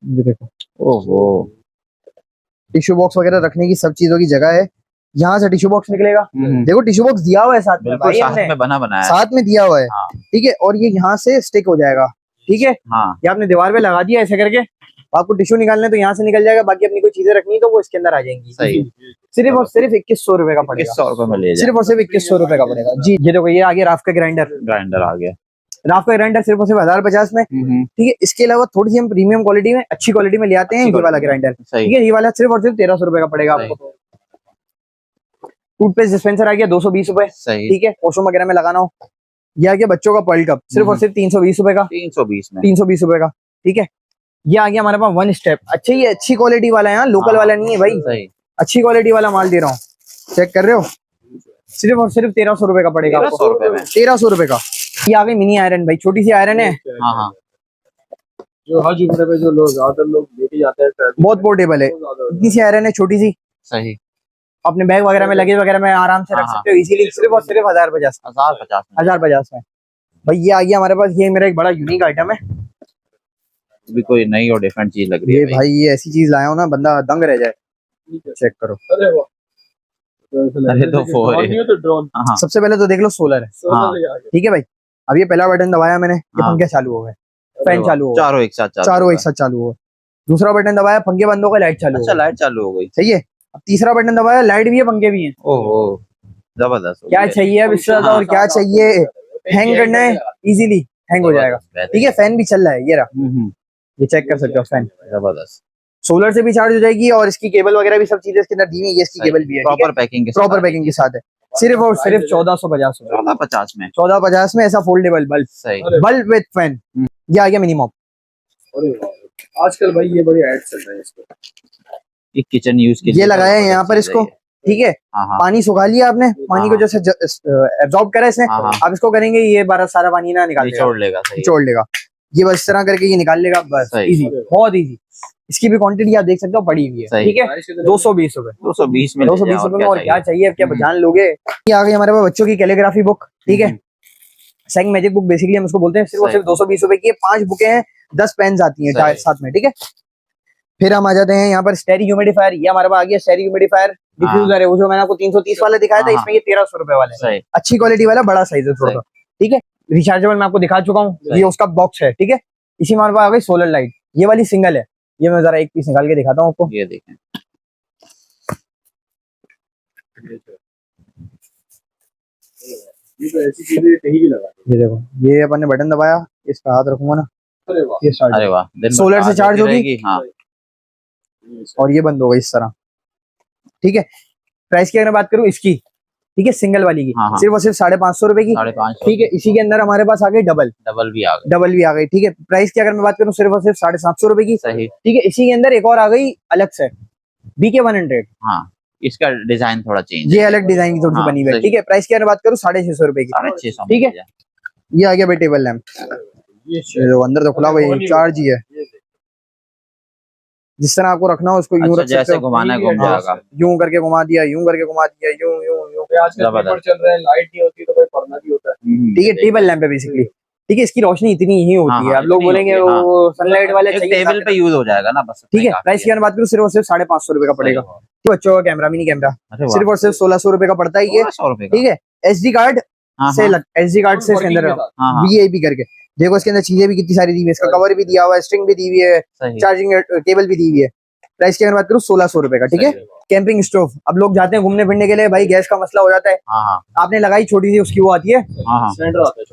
ये देखो, ओहो, टिश्यू बॉक्स वगैरह रखने की सब चीजों की जगह है। यहाँ से टिश्यू बॉक्स निकलेगा, देखो टिश्यू बॉक्स दिया हुआ है साथ में भाई, साथ में बना बनाया, साथ में दिया हुआ है। ठीक है, और ये यहाँ से स्टिक हो जाएगा। ठीक है, ये आपने दीवार पे लगा दिया ऐसे करके, आपको टिश्यू निकालने तो यहाँ से निकल जाएगा, बाकी अपनी कोई चीजें रखनी तो वो इसके अंदर आ जाएंगी। सही। सिर्फ और सिर्फ 2100 रुपए का पड़ेगा। 2100 रुपए में ले जाए, सिर्फ और सिर्फ 2100 रुपए का पड़ेगा जी। ये देखो, ये आ गया राफ का ग्राइंडर आ गया, राफ का ग्राइंडर सिर्फ और सिर्फ 1050 में। ठीक है, इसके अलावा थोड़ी सी हम प्रीमियम क्वालिटी में, अच्छी क्वालिटी में ले आते हैं ये वाला ग्राइंडर। ठीक है, ये वाला सिर्फ और सिर्फ 1300 रुपए का पड़ेगा आपको। टूथपेस्ट डिस्पेंसर आ गया 220 रुपए। ठीक है, वॉशरूम वगैरह में लगाना हो। ये आ गया बच्चों का पर्ल कप, सिर्फ और सिर्फ 320 रुपए का। 320 रुपए का। ठीक है, ये आ गया हमारे पास वन स्टेप। अच्छा, ये अच्छी क्वालिटी वाला है, यहाँ लोकल वाला नहीं है भाई, अच्छी क्वालिटी वाला माल दे रहा हूँ, चेक कर रहे हो। सिर्फ और सिर्फ 1300 रुपए का पड़ेगा आपको। 1300 रुपए का। ये आ गई मिनी आयरन भाई, छोटी सी आयरन है। जो हर जुमरे पे जो लोग ज्यादातर लोग लेके जाते हैं, बहुत पोर्टेबल है, इतनी सी आयरन है, छोटी सी। सही। अपने बैग वगैरह में, लगेज वगैरह में आराम से रख सकते हो इजीली। सिर्फ और सिर्फ 1050 में भाई। ये आ गया हमारे पास, ये मेरा एक बड़ा यूनिक आइटम है, भी कोई नई और डिफरेंट चीज लग रही है भाई। ये ऐसी चीज लाया हो ना, बंदा दंग रह जाए। चेक करो, अरे वाह, तो ड्रोन। सबसे पहले तो देख लो, सोलर है। ठीक है भाई, अब ये पहला बटन दबाया मैंने, ये पंखे चालू हो गए, फैन चालू हो गया, चारों एक साथ चालू हो गए। दूसरा बटन दबाया, पंखे बंद हो गए, लाइट चालू। अच्छा, लाइट चालू हो गई, सही है। अब तीसरा बटन दबाया, लाइट भी है, पंखे भी हैं। ओहो, जबरदस्त। क्या चाहिए अब इससे ज्यादा और क्या चाहिए। हैंग करना है, इजीली हैंग हो जाएगा। ठीक है, फैन भी चल रहा है, ये रहा, ये चेक कर सकते हो फैन, जबरदस्त। सोलर से भी चार्ज हो जाएगी, और इसकी केबल वगैरह भी सब चीजें इसके अंदर दी हुई है। इसकी केबल भी है, प्रॉपर पैकिंग के साथ है। सिर्फ और सिर्फ 1450 में 1450 में ऐसा foldable bulb, bulb with fan. ये आ गया मिनी मॉप। आजकल भाई ये बड़ी ऐड चल रही है इसको, एक किचन यूज के लिए ये लगाया है यहाँ पर इसको। ठीक है, पानी सुखा लिया आपने, पानी को जैसे एब्जॉर्ब करा इसने, आप इसको करेंगे, ये सारा पानी ना निचोड़ लेगा। ये बस इस तरह करके ये निकाल लेगा, बस इजी, बहुत इजी। इसकी भी क्वांटिटी आप देख सकते हो, पड़ी हुई है। ठीक है, 220 रुपए, 220 में और क्या चाहिए, क्या जान लोगे। ये आ गई हमारे पास बच्चों की कैलीग्राफी बुक। ठीक है, सैंग मैजिक बुक बेसिकली हम इसको बोलते हैं। सिर्फ 220 रुपए की 5 बुकें हैं, 10 पेन आती हैं साथ में। ठीक है, फिर हम आ जाते हैं यहाँ पर स्टेरिक ह्यूमिडिफायर। ये हमारे पास आ गया स्टेरिक ह्यूमिडिफायर, डिफ्यूजर है वो, जो मैंने आपको 330 वाला दिखाया था, इसमें ये 1300 रुपए वाला है, अच्छी क्वालिटी वाला, बड़ा साइज है थोड़ा। ठीक है, रिचार्जेबल मैं आपको दिखा चुका हूँ, ये उसका बॉक्स है। ठीक है, इसी में हमारे पास आ गई सोलर लाइट, ये वाली सिंगल है। ये मैं जरा एक पीस निकाल के दिखाता हूँ आपको, ये देखें। ये तो ऐसी चीजें कहीं भी लगा। ये देखो, ये अपन ने बटन दबाया, इसका हाथ रखूंगा ना, ये स्टार्ट, अरे वाह, सोलर से चार्ज होगी। और ये बंद होगा इस तरह। ठीक है, प्राइस की अगर बात करूँ इसकी, ठीक है, सिंगल वाली की सिर्फ और सिर्फ 550 रुपए की। 550। ठीक है, इसी के अंदर हमारे पास आ गई डबल भी आ गई। ठीक है, प्राइस की अगर मैं बात करूँ सिर्फ और सिर्फ 750 रुपए की। ठीक है, इसी के अंदर एक और आ गई अलग से, BK100। इसका डिजाइन थोड़ा चेंज, ये अलग डिजाइन की थोड़ी सी बनी हुई है। ठीक है, प्राइस की अगर बात करूँ 650 रुपए की। 650। ठीक है, ये आ गया भाई टेबल लैंप, जो अंदर तो खुला हुआ है, चार्ज ही है। जिस तरह आपको रखना हो उसको यूं रख सकते हो, घुमाना है, घूम जाएगा, यूं करके घुमा दिया, यूं करके घुमा दिया, यूं यूं यूं। आजकल पेपर चल रहा है, लाइट नहीं होती तो कोई पढ़ना भी होता है। ठीक है, टेबल लैंप है बेसिकली। ठीक है, इसकी रोशनी इतनी ही होती है। अब लोग बोलेंगे वो सनलाइट वाले चाहिए, टेबल पे यूज हो जाएगा ना बस। ठीक है। प्राइस की अगर बात करूँ सिर्फ और सिर्फ 550 रुपए का पड़ेगा। तो बच्चों का कैमरा, मिनी कैमरा, सिर्फ और सिर्फ 1600 रुपए का पड़ता है ये, 100 रुपए ठीक है। SD कार्ड से SD कार्ड से इसके अंदर VIP करके देखो, इसके अंदर चीजें भी कितनी सारी दी हुई है, इसका कवर भी दिया हुआ है, स्ट्रिंग भी दी हुई है, चार्जिंग केबल भी दी हुई है। प्राइस की अगर बात करूँ 1600 रुपए का, ठीक है। कैंपिंग स्टोव, अब लोग जाते हैं घूमने फिरने के लिए, भाई गैस का मसला हो जाता है, आपने लगाई छोटी सी, उसकी वो आती है,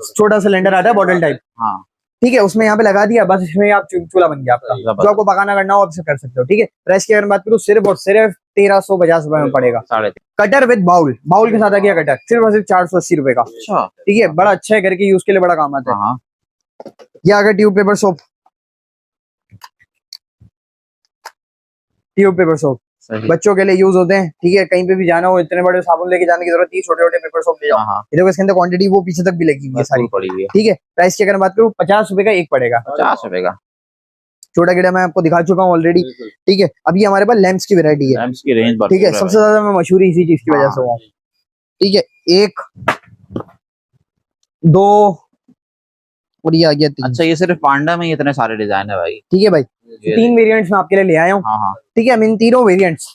छोटा सिलेंडर आता है बॉटल टाइप, ठीक है, उसमें यहाँ पे लगा दिया, बस इसमें आप चूल्हा बन गया आपका, जो आपको पकाना करना हो आप इसे कर सकते हो, ठीक है। प्राइस की अगर बात करूँ सिर्फ और सिर्फ 1350 रुपए में पड़ेगा। कटर विद बाउल, बाउल के साथ आ गया कटर, सिर्फ और सिर्फ 480 रुपए का, ठीक है। बड़ा अच्छा है, घर के यूज के लिए बड़ा काम आता है। ये आ गया tube paper soap, tube paper soap बच्चों के लिए यूज होते हैं, ठीक है। कहीं पे भी जाना हो, इतने बड़े साबुन लेके जाने की जरूरत नहीं, छोटे छोटे पेपर सोप ले जाओ। ये देखो इसके अंदर क्वांटिटी वो पीछे तक भी लगी हुई है, सारी पड़ी हुई है, ठीक है। प्राइस की अगर बात करूँ 50 रुपए का एक पड़ेगा, 50 रुपए का। छोटा गिड़ा मैं आपको दिखा चुका हूँ ऑलरेडी, ठीक है। अभी हमारे पास लैंप्स की वैरायटी है, लैंप्स की रेंज, ठीक है। सबसे ज्यादा मैं मशहूर इसी चीज की वजह से हुआ, ठीक है। 1 2 और ये आ गया 3। अच्छा, ये सिर्फ पांडा में ही इतने सारे डिजाइन है भाई, ठीक है भाई। 3 वेरिएंट्स मैं आपके लिए ले आया हूँ, ठीक है। मैं इन तीनों वेरिएंट्स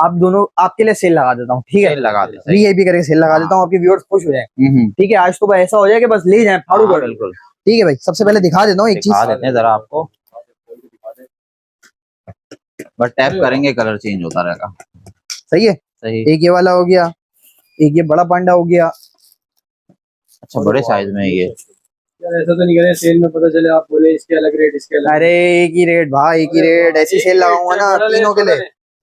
आप दोनों आपके लिए सेल लगा देता हूँ, ठीक है। लगा दे, VIP करके सेल लगा देता हूँ, आपके व्यूअर्स खुश हो जाए, ठीक है। आज तो ऐसा हो जाए कि बस ले जाए फाड़ू कर, बिल्कुल, ठीक है भाई। सबसे पहले दिखा देता हूँ एक चीज, दिखा देते हैं जरा आपको, बट टैप करेंगे कलर चेंज होता रहेगा। सही है, सही। एक ये वाला हो गया, एक ये बड़ा पांडा हो गया। अच्छा, बड़े साइज में ये यार, ऐसा तो नहीं करे सेल में पता चले आप बोले इसके अलग रेट, इसके अलग। अरे एक ही रेट भाई, एक ही रेट, ऐसी सेल लगाऊंगा ना तीनों के लिए,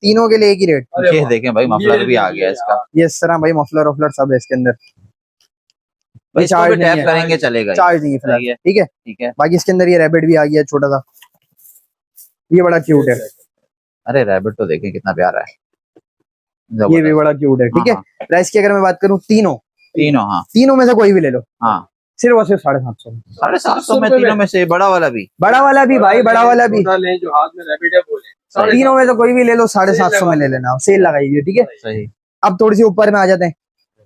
तीनों के लिए एक ही रेट। ये देखें भाई, मफलर भी आ गया इसका, ये इस तरह भाई, मफलर वफलर सब है इसके अंदर, इसको भी टैप करेंगे चलेगा, चार्ज नहीं है फिलहाल, ठीक है, ठीक है। बाकी इसके अंदर ये रैबिट भी आ गया छोटा सा, ये बड़ा क्यूट है। अरे रैबिट तो देखें कितना प्यारा है, ये भी बड़ा क्यूट है, ठीक है। प्राइस की अगर मैं बात करूँ तीनों में से कोई भी ले लो, सिर्फ और सिर्फ 750 में तीनों में से बड़ा वाला भी भाई, बड़ा वाला भी, जो हाथ में रैबिट है बोले, तीनों में से कोई भी ले लो, 750 में ले लेना, सेल लगाई है, ठीक है। सही। अब थोड़ी सी ऊपर में आ जाते हैं,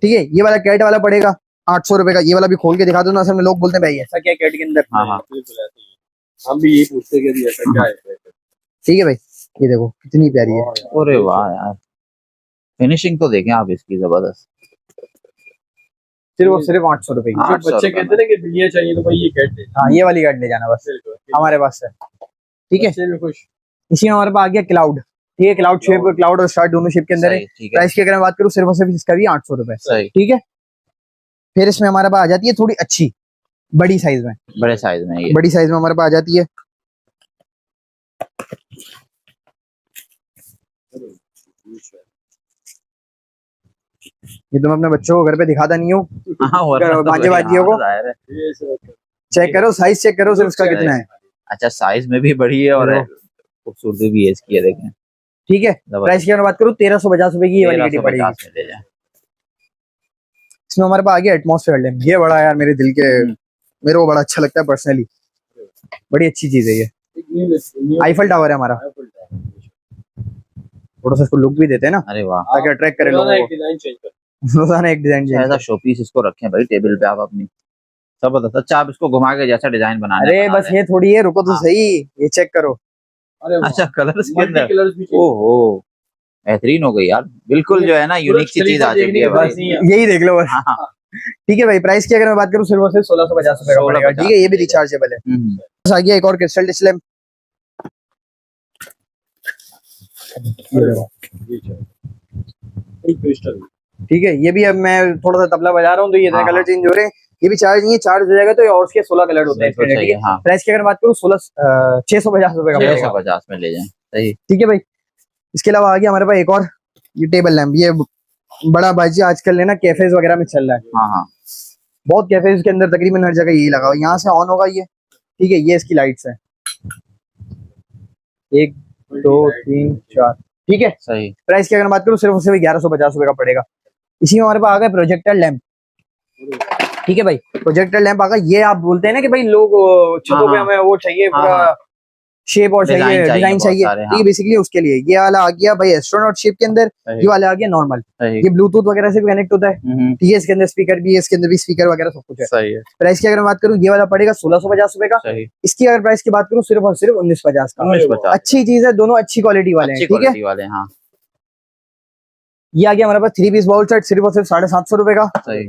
ठीक है। ये वाला कैट वाला पड़ेगा 800 रुपए का, ये वाला भी खोल के दिखा दो ना, असल में लोग बोलते हैं भाई ऐसा क्या कैट के अंदर, हम भी यही पूछते हैं कि ऐसा क्या है, ठीक है भाई। ये देखो कितनी प्यारी है, अरे वाह यार, फिनिशिंग तो देखें आप इसकी, जबरदस्त। सिर्फ 800 रुपए की। बच्चे कहते हैं कि बिल्लियां चाहिए तो भाई ये कैट ले, हाँ ये वाली कैट ले जाना बस, हमारे पास है, ठीक है। इसी में हमारे पास आ गया क्लाउड, ठीक है। क्लाउड शेप, क्लाउड और स्टार दोनों शेप के अंदर है। प्राइस की अगर मैं बात करूँ सिर्फ और सिर्फ इसका भी 800 रुपए, ठीक है। फिर इसमें हमारे पास आ जाती है थोड़ी अच्छी बड़ी साइज में, बड़ी साइज में हमारे पास आ जाती है, ये तो मैं अपने बच्चों को घर पे दिखाता नहीं हूँ, भांजे भाजियों को चेक करो, साइज चेक करो सिर्फ इसका कितना है। अच्छा, साइज में भी बड़ी है और खूबसूरती भी है इसकी, देखें, ठीक है। प्राइस की अगर बात करूँ 1350 रुपए की ये वाली पड़ेगी। इसमें हमारे पास आ गया एटमॉस्फेयर लैम्प, ये बड़ा यार मेरे दिल के, मेरे को बड़ा अच्छा लगता है पर्सनली, बड़ी अच्छी चीज है ये। आईफल टावर है हमारा, थोड़ा सा इसको लुक भी देते हैं ना, अरे वाह, ताकि अट्रैक्ट करे लोगों को, रोजाना एक डिजाइन चेंज। ऐसा शोपीस इसको रखें भाई टेबल पे आप अपनी, जबरदस्त। अच्छा, आप इसको घुमा के जैसा डिजाइन बनाना है, अरे बस ये थोड़ी है, रुको तो सही, ये चेक करो। अच्छा, कलर्स के अंदर, ओहो बेहतरीन हो गई यार, बिल्कुल जो है ना यूनिक सी चीज आ चुकी है, बस यही देख लो बस। ठीक है भाई। प्राइस की अगर मैं बात करूँ सिर्फ 1650 रुपए का पड़ेगा, ठीक है। ये भी रिचार्जेबल है। आ गया एक और क्रिस्टल डिश लैम्प, ठीक है। ये भी अब मैं थोड़ा सा तबला बजा रहा हूँ तो ये कलर चेंज हो रहे हैं, ये भी चार्ज नहीं है, चार्ज हो जाएगा तो और उसके 16 कलर होते हैं, ठीक है। प्राइस की अगर बात करूँ 650 रुपए का, 650 में ले जाएं, सही, ठीक है भाई। इसके अलावा आ गया हमारे पास एक और ये टेबल लैम्प, ये बड़ा बाजी आजकल है ना कैफेज वगैरह में चल रहा है, बहुत कैफेज के अंदर तकरीबन हर जगह यही लगा हुआ, यहाँ से ऑन होगा ये, ठीक है। ये इसकी लाइट्स है, 1 2 3 4, ठीक है, सही। प्राइस की अगर बात करूँ सिर्फ 1150 रुपए का पड़ेगा। इसी में हमारे पास आ गया प्रोजेक्टर लैंप, ठीक है भाई। प्रोजेक्टर लैंप आ गया, ये आप बोलते हैं ना कि भाई लोग छतों पे हमें वो चाहिए पूरा शेप और चाहिए, Design चाहिए डिजाइन बहुत चाहिए, सारे, तो ये हाँ। बेसिकली उसके लिए ये वाला आ गया भाई एस्ट्रोनॉट शेप के अंदर, ये वाला आ गया नॉर्मल। सही। ये ब्लूटूथ वगैरह से भी कनेक्ट होता है, ठीक है। इसके अंदर स्पीकर भी है, इसके अंदर भी स्पीकर वगैरह सब कुछ है। सही है। प्राइस की अगर मैं बात करूँ ये वाला पड़ेगा 1650 रुपए का। सही। इसकी अगर प्राइस की बात करूँ सिर्फ और सिर्फ 1950 का। 1950। अच्छी चीज है, दोनों अच्छी क्वालिटी वाले हैं, अच्छी ठीक है। क्वालिटी वाले, हाँ। ये आ गया हमारे पास 3 पीस बाउल सेट सिर्फ और सिर्फ 750 रुपए का। सही।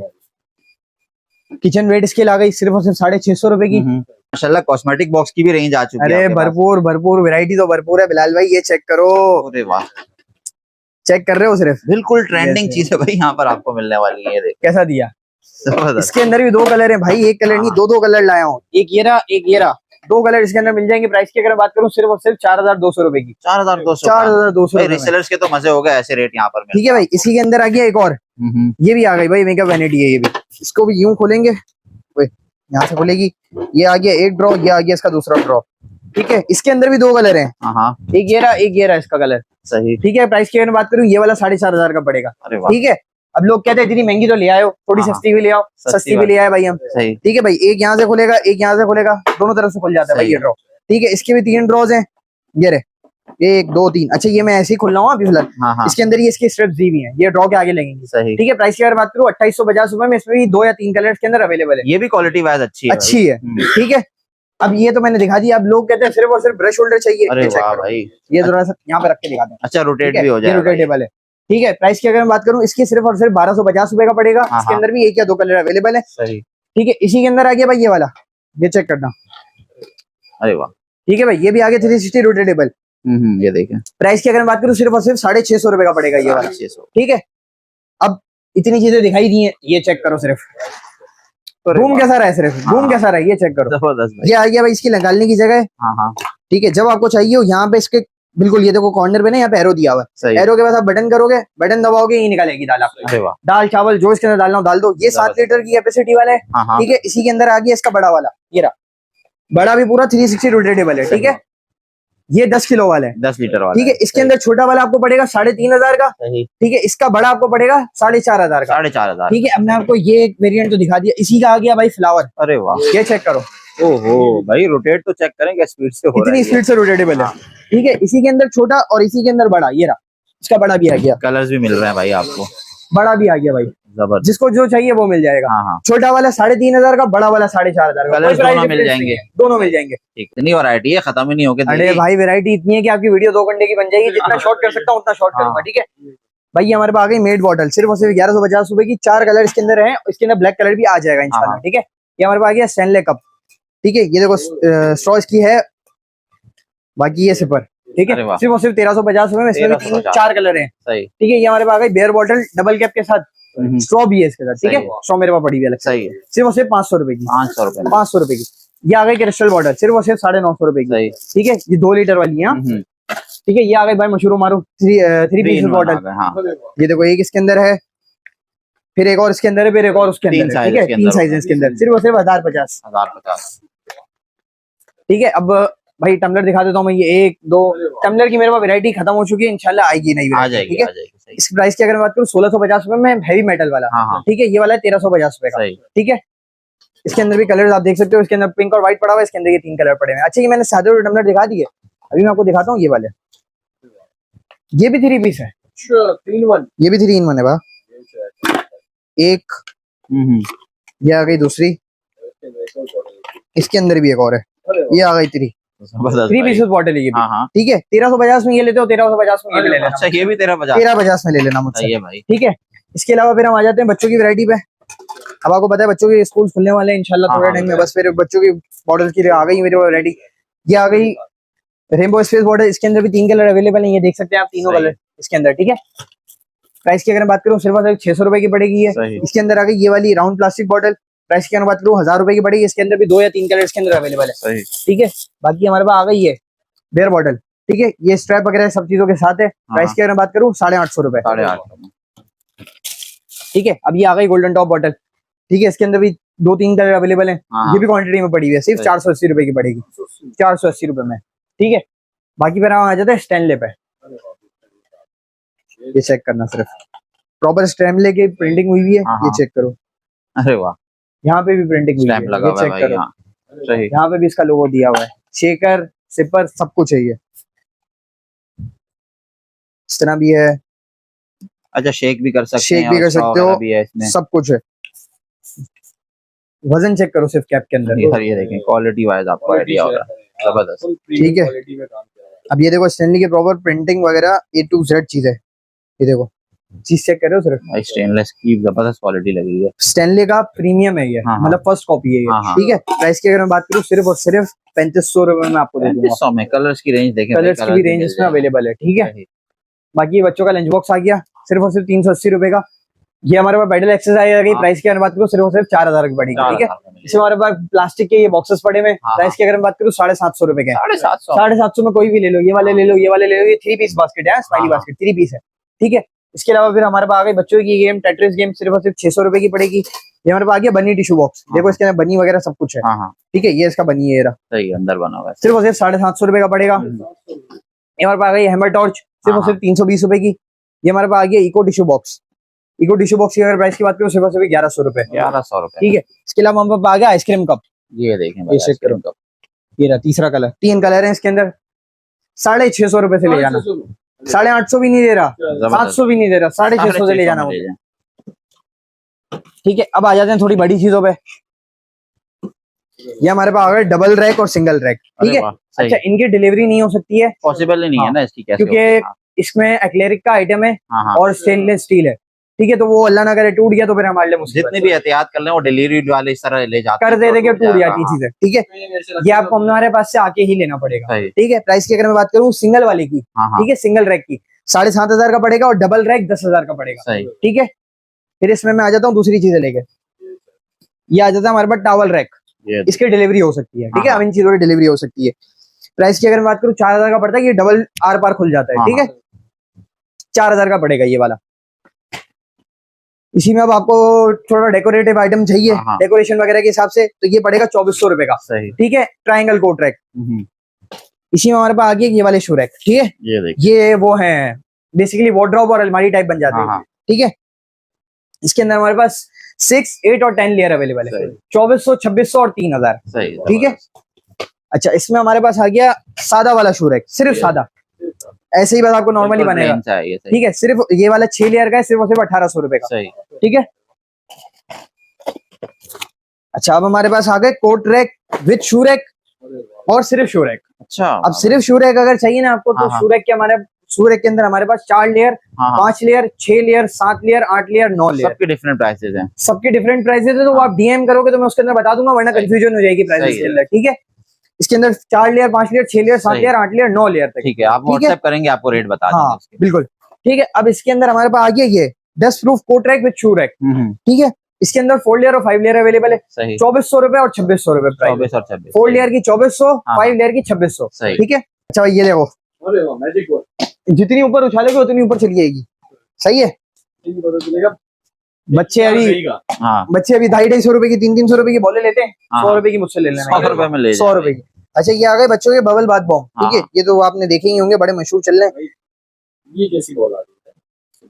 किचन वेट स्केल आ गई सिर्फ और सिर्फ 650 रुपए की। माशाल्लाह कॉस्मेटिक बॉक्स की भी रेंज आ चुकी है अरे आपके पास। भरपूर भरपूर वैरायटी तो भरपूर है बिलाल भाई, ये चेक करो। अरे वाह, चेक कर रहे हो सिर्फ, बिल्कुल ट्रेंडिंग Yes, चीज है भाई, यहाँ पर आपको मिलने वाली है। ये देख, कैसा दिया। जबरदस्त। इसके अंदर भी 2 कलर हैं भाई, एक कलर नहीं 2 कलर लाया हूँ, एक ये रहा एक ये रहा, 2 कलर इसके अंदर मिल जाएंगे। प्राइस की अगर बात करूँ सिर्फ और सिर्फ 4200 रुपए की। 4200। 4200 भाई रुपए में। रीसेलर्स के तो मजे हो गए, ऐसे रेट यहाँ पर ठीक है भाई। इसी के अंदर आ गया एक और, ये भी आ गई भाई मेकअप वैनिटी है ये भी। इसको भी यूं खोलेंगे, यहाँ से खुलेगी, ये आ गया एक ड्रॉ, ये आ गया इसका दूसरा ड्रॉ, ठीक है। इसके अंदर भी 2 कलर हैं, एक ये रहा एक ये रहा इसका कलर। सही। ठीक है। प्राइस की अगर बात करूँ ये वाला 4500 का पड़ेगा। अरे वाह। ठीक है। अब लोग कहते हैं इतनी महंगी तो ले आए हो, थोड़ी सस्ती भी ले आओ, सस्ती भी ले आए भाई हम। सही। ठीक है भाई, एक यहाँ से खुलेगा एक यहाँ से खुलेगा, दोनों तरफ से खुल जाता है भाई ये ड्रॉ। ठीक है। इसके भी 3 ड्रॉज हैं, ये रहे 1 2 3। अच्छा ये मैं ऐसे ही खुल रहा हूँ अभी फिलहाल। इसके अंदर ये इसके स्ट्रिप्स दी हुई हैं, ये ड्रॉ के आगे लगेंगी। सही। ठीक है। प्राइस की अगर बात करूँ 2850 रुपए में, इसमें भी 2 या 3 कलर के अंदर अवेलेबल है। ये भी क्वालिटी वाइज अच्छी है, अच्छी है। ठीक है। अब ये तो मैंने दिखा दिया, अब लोग कहते हैं सिर्फ और सिर्फ ब्रश होल्डर चाहिए। अरे वाह भाई, ये थोड़ा सा यहाँ पे रख के दिखा दें। अच्छा रोटेट भी हो ये जाएगा, रोटेटेबल है। ठीक है। प्राइस की अगर मैं बात करूँ इसकी सिर्फ और सिर्फ 1250 रुपए का पड़ेगा। इसके अंदर भी 1 या 2 कलर अवेलेबल है। सही। ठीक है। इसी के अंदर आ गया भाई ये वाला, ये चेक करना। अरे वाह। ठीक है भाई, ये भी आगे 360 रोटेटेबल। ये देखें। प्राइस की अगर मैं बात करूँ सिर्फ और सिर्फ 650 रुपए का पड़ेगा ये वाला। 650। ठीक है। अब इतनी चीजें दिखाई दी हैं, ये चेक करो सिर्फ घूम कैसा रहा है, सिर्फ घूम कैसा रहा है ये चेक करो। जबरदस्त। ये आ गया भाई इसकी निकालने की जगह है। ठीक है। जब आपको चाहिए हो यहाँ पे इसके बिल्कुल, ये देखो कॉर्नर पे ना यहाँ पे एरो दिया हुआ है, एरो के बाद आप बटन करोगे, बटन दबाओगे, ये निकालेगी दाल आपको। दाल चावल जो इसके अंदर डालना हो डाल दो। ये 7 लीटर की कैपेसिटी वाला है। ठीक है। इसी के अंदर आ गया इसका बड़ा वाला, ये रहा बड़ा भी पूरा 360 रोटेटेबल है। ठीक है। ये 10 किलो वाला है, 10 लीटर वाला। ठीक है। इसके अंदर छोटा वाला आपको पड़ेगा 3500 का। ठीक है। इसका बड़ा आपको पड़ेगा 4500 का। 4500। ठीक है। अब मैं आपको ये एक वेरिएंट तो दिखा दिया। इसी का आ गया भाई फ्लावर। अरे वाह, ये चेक करो। ओहो भाई, रोटेट तो चेक करें क्या स्पीड से हो रहा है, इतनी स्पीड से रोटेटेबल है। ठीक है। इसी के अंदर छोटा और इसी के अंदर बड़ा, ये रहा इसका बड़ा भी आ गया। कलर्स भी मिल रहे हैं भाई आपको, बड़ा भी आ गया भाई, जबरदस्त। जिसको जो चाहिए वो मिल जाएगा। छोटा वाला 3500 का, बड़ा वाला 4500 का। कलर्स दोनों मिल जाएंगे, दोनों मिल जाएंगे। इतनी वैरायटी है, खत्म ही नहीं होगी। अरे भाई वैरायटी इतनी है कि आपकी वीडियो 2 घंटे की बन जाएगी। जितना शॉर्ट कर सकता हूँ उतना शॉर्ट करूंगा। ठीक है भाई। ये हमारे पास आ गई मेड बॉटल सिर्फ और सिर्फ 1150 रुपए की। 4 कलर इसके अंदर है, इसके अंदर ब्लैक कलर भी आ जाएगा इंशाल्लाह। ठीक है। ये हमारे पास आ गया स्टैनले कप। ठीक है। ये देखो स्ट्रॉ इसकी है, बाकी ये सिपर। ठीक है। सिर्फ और सिर्फ 1350 रुपए में, इसमें भी 4 कलर हैं। ठीक है। ये हमारे पास आ गई बेयर बॉटल डबल कैप के साथ, स्ट्रॉ भी है इसके साथ। ठीक है। स्ट्रॉ मेरे पास पड़ी हुई है। सही है। सिर्फ और सिर्फ 500 रुपए की। 500 रुपए की। ये आ गई क्रिस्टल बॉटल सिर्फ और सिर्फ 950 रुपए की। ठीक है। ये 2 लीटर वाली है। ठीक है। ये आ गई भाई मशरूम मारो 3 पीस बॉटल। ये देखो एक इसके अंदर है, फिर एक और इसके अंदर है, फिर एक और उसके अंदर है। ठीक है। 3 साइज है इसके अंदर, सिर्फ और सिर्फ 1050। ठीक है। अब भाई टम्बलर दिखा देता हूँ मैं। ये 1 2 टम्बलर की मेरे पास वैरायटी खत्म हो चुकी है, इंशाल्लाह आएगी नई वैरायटी। ठीक है। इस प्राइस की अगर बात करूँ 1650 रुपए में, हैवी मेटल वाला। ठीक है। ये वाला है 1350 रुपए का। ठीक है। इसके अंदर भी कलर आप देख सकते हो, इसके अंदर पिंक और व्हाइट पड़ा हुआ है, इसके अंदर ये 3 कलर पड़े हैं। अच्छा ये मैंने सादे टम्बलर दिखा दिए, अभी मैं आपको दिखाता हूँ ये वाले। ये भी 3 पीस है, 3-in-1। ये भी 3-in-1 है। एक ये आ गई दूसरी, इसके अंदर भी एक और है, ये आ गई 3 पीसेस बॉटल है ये भी। ठीक है। 1350 में ये लेते हो, 1350 में ये ले लेना। अच्छा ये भी 1350 में ले लेना मुझसे भाई। ठीक है। इसके अलावा फिर हम आ जाते हैं बच्चों की वैरायटी पे। अब आपको पता है बच्चों के स्कूल खुलने वाले हैं इंशाल्लाह थोड़े टाइम में, बस फिर बच्चों की बॉटल की आ गई मेरी वैरायटी। ये आ गई रेनबो स्पेस बॉटल, इसके अंदर भी 3 कलर अवेलेबल है, ये देख सकते हैं आप, तीनों कलर इसके अंदर। ठीक है। प्राइस की अगर बात करूँ सिर्फ 600 रुपए की पड़ेगी है। इसके अंदर आ गई ये वाली राउंड प्लास्टिक बॉटल, प्राइस की अगर बात करूँ 1000 रुपए की पड़ेगी। इसके अंदर भी 2 या 3 कलर इसके अंदर अवेलेबल है। ठीक है। बाकी हमारे पास आ गई है बेयर बॉटल। ठीक है। ये स्ट्रैप वगैरह सब चीजों के साथ है। प्राइस की अगर बात करूँ 850 रुपए। 850। ठीक है। अब ये आ गई गोल्डन टॉप बॉटल। ठीक है। इसके अंदर भी 2-3 कलर अवेलेबल है, ये भी क्वांटिटी में पड़ी हुई है, सिर्फ 480 रुपए की पड़ेगी, 480 रुपए में। ठीक है। बाकी फिर हम आ जाते हैं स्टैनले पे। ये चेक करना, सिर्फ प्रॉपर स्टैनले की प्रिंटिंग हुई हुई है, ये चेक करो। अरे वाह, यहाँ पे भी प्रिंटिंग हुई है, ये चेक करो। यहाँ पे भी इसका लोगो दिया हुआ है। शेकर सिपर सब कुछ है ये, इस तरह भी है। अच्छा शेक भी कर सकते शेक हैं भी और कर straw सकते हो, वगैरह भी है इसमें। सब कुछ है। वजन चेक करो सिर्फ कैप के अंदर। ये देखें क्वालिटी वाइज आपको आइडिया होगा, जबरदस्त। ठीक है, क्वालिटी में काम किया है। अब ये देखो स्टैनली के प्रॉपर प्रिंटिंग वगैरह A to Z चीज है। ये देखो चीज चेक कर रहे हो सिर्फ, भाई स्टेनलेस की जबरदस्त क्वालिटी लग रही है। स्टैनली का प्रीमियम है ये, हाँ, हाँ। मतलब फर्स्ट कॉपी है ये। हाँ, हाँ। ठीक है, प्राइस की अगर मैं बात करूँ सिर्फ और सिर्फ 3500 रुपए में आपको दे दूंगा। 3500 में कलर्स की रेंज देखें, कलर्स की भी रेंज इसमें अवेलेबल है। ठीक है, बाकी ये बच्चों का लंच बॉक्स आ गया सिर्फ और सिर्फ 380 रुपए का। ये हमारे पास बैटल एक्सरसाइज आ गई, प्राइस की अगर बात करूँ सिर्फ और सिर्फ 4000 की पड़ेगी। ठीक है, इसमें हमारे पास प्लास्टिक के ये बॉक्सेस पड़े हुए, प्राइस की अगर मैं बात करूँ 750 रुपए के। 750 में कोई भी ले लो, ये वाले ले लो, ये वाले ले लो। ये 3 पीस बास्केट है, स्माइली बास्केट 3 पीस है। ठीक है, इसके अलावा फिर हमारे पास आ गई बच्चों की गेम, टेट्रिस गेम, सिर्फ और सिर्फ 600 रुपए की पड़ेगी। ये हमारे पास आ गया बनी टिश्यू बॉक्स, देखो इसके अंदर बनी वगैरह सब कुछ है। ठीक है, ये इसका बनी है, सही अंदर बना हुआ है, सिर्फ और सिर्फ 750 रुपए का पड़ेगा। ये हमारे पास आ गई हैमर टॉर्च, सिर्फ और सिर्फ 320 रुपए की। ये हमारे पास आ गया eco tissue box, eco tissue box की अगर प्राइस की बात करूँ सिर्फ और सिर्फ 1100 रुपए। 1100 रुपए। ठीक है, इसके अलावा हमारे पास आ गया आइसक्रीम कप, ये देखें ये चेक करो कप, ये रहा तीसरा कलर, 3 कलर है इसके अंदर। 650 रुपए से ले जाना, 850 भी नहीं दे रहा, 700 भी नहीं दे रहा, 650 से ले जाना। ठीक है, अब आ जाते हैं थोड़ी बड़ी चीजों पे। ये हमारे पास आ गए डबल रैक और सिंगल रैक। ठीक है, अच्छा इनकी डिलीवरी नहीं हो सकती है, पॉसिबल ही नहीं है ना इसकी, कैसे क्योंकि इसमें एक्लेरिक का आइटम है और स्टेनलेस स्टील है। ठीक है, तो वो अल्लाह ना करे टूट गया तो फिर हमारे लिए मुसीबत। जितनी भी एहतियात कर लें वो डिलीवरी वाले इस तरह ले जाते कर दे देंगे, टूट जाती चीजें। ठीक है, ये आपको हमारे पास से आके ही लेना पड़ेगा। ठीक है, प्राइस की अगर मैं बात करूँ सिंगल वाले की, ठीक है, सिंगल रैक की 7500 का पड़ेगा और डबल रैक 10,000 का पड़ेगा। ठीक है, फिर इसमें मैं आ जाता हूँ दूसरी चीजें लेके। ये आ जाता है हमारे पास टॉवल रैक, इसकी डिलीवरी हो सकती है। ठीक है, अब इन चीजों की डिलीवरी हो सकती है। प्राइस की अगर मैं बात करूँ 4000 का पड़ता है, ये डबल आर पार खुल जाता है। ठीक है, 4000 का पड़ेगा ये वाला। इसी में अब आपको थोड़ा डेकोरेटिव आइटम चाहिए डेकोरेशन वगैरह के हिसाब से, तो ये पड़ेगा 2400 रुपए का। ठीक है, ट्रायंगल कोट रैक। इसी में हमारे पास आ गया ये वाले शू रैक। ठीक है, ये वो है बेसिकली वार्डरोब और अलमारी टाइप बन जाते हैं। ठीक है, इसके अंदर हमारे पास 6, 8 और 10 लेयर अवेलेबल है, 2400, 2600 और 3000। ठीक है, अच्छा इसमें हमारे पास आ गया सादा वाला शू रैक, सिर्फ सादा, ऐसे ही बस आपको नॉर्मली बनेगा। ठीक है, सिर्फ ये वाला 6 लेयर का है, सिर्फ और सिर्फ 1800 रुपए का। ठीक है, अच्छा अब हमारे पास आ गए coat rack with shoe rack और सिर्फ शू रैक। अच्छा, अब सिर्फ शू रैक अगर चाहिए ना आपको, तो शू रैक के अंदर हमारे पास 4 layer, 5 layer, 6 layer, 7 layer, 8 layer, 9 layer, सबके डिफरेंट प्राइसेस हैं। सबके डिफरेंट प्राइसेस है, तो आप डीएम करोगे तो मैं उसके अंदर बता दूंगा, वरना कंफ्यूजन हो जाएगी प्राइसेस के अंदर। ठीक है, इसके अंदर 4 layer, 5 layer, 6 layer, 7 layer, 8 layer, 9 layer तक। ठीक है, आप व्हाट्सएप करेंगे, आपको रेट बता देंगे। बिल्कुल, ठीक है। अब इसके अंदर हमारे पास आ गया ये dust proof coat rack with shoe rack. ठीक है, इसके अंदर 4 लेयर और 5 लेयर अवेलेबल है, 2400 रुपए और 2600 रुपए प्राइस। 4 लेयर की 2400, 5 लेयर की 2600। ठीक है, अच्छा भाई ये देखो, जितनी ऊपर उछालोगे उतनी ऊपर चली जाएगी। सही है, बच्चे अभी 250-250 रुपए की 300-300 रुपए की बॉले लेते हैं, 100 रुपए की मुझसे ले लेना, 100 रुपए में ले 100 रुपए की। अच्छा ये आ गए बच्चों के बबल बाथ बॉम्ब। ठीक है, ये तो आपने देखे ही होंगे, बड़े मशहूर चल रहे हैं। ये कैसी बॉल आती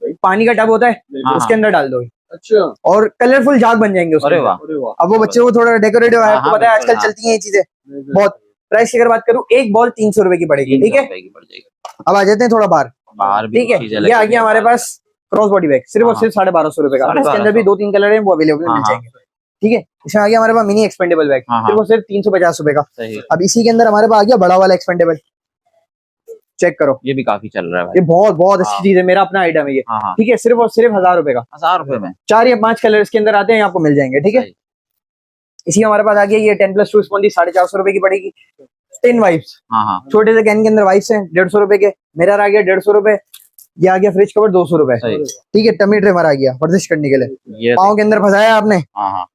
है? पानी का टब होता है, उसके अंदर डाल दो। अच्छा, और कलरफुल जाग बन जाएंगे उसके। अब वो बच्चों को थोड़ा डेकोरेटिव है, आपको पता है आजकल चलती है ये चीजें बहुत। प्राइस की अगर बात करूं, एक बॉल 300 रुपए की पड़ेगी। ठीक है, अब आ जाते हैं थोड़ा बाहर। ठीक है, ये आ गया हमारे पास क्रॉस बॉडी बैग, सिर्फ और सिर्फ 1250 रुपए का। इसके अंदर भी 2-3 कलर हैं, वो अवेलेबल मिल जाएंगे। ठीक है, इसमें आ गया हमारे पास मिनी एक्सपेंडेबल बैग, सिर्फ और सिर्फ 350 रुपए का। अब इसी के अंदर हमारे पास आ गया बड़ा वाला एक्सपेंडेबल, चेक करो, ये भी काफी चल रहा है भाई। ये बहुत अच्छी चीज है, मेरा अपना आइटम है ये। ठीक है, सिर्फ और सिर्फ 1000 रुपए का, 1000 रुपए में 4 या 5 कलर इसके अंदर आते हैं, आपको मिल जाएंगे। ठीक है, इसी हमारे पास आ गया ये 10+2 स्पॉन्जी, 450 रुपए की पड़ेगी। 10 वाइप्स, छोटे से कैन के अंदर वाइप्स हैं 150 रुपए के। मिरर आ गया 150 रुपए। ये आ गया फ्रिज कवर 200 रुपए। ठीक है, टमी ट्रिमर आ गया वर्जिश करने के लिए, पाँव के अंदर फंसाया आपने,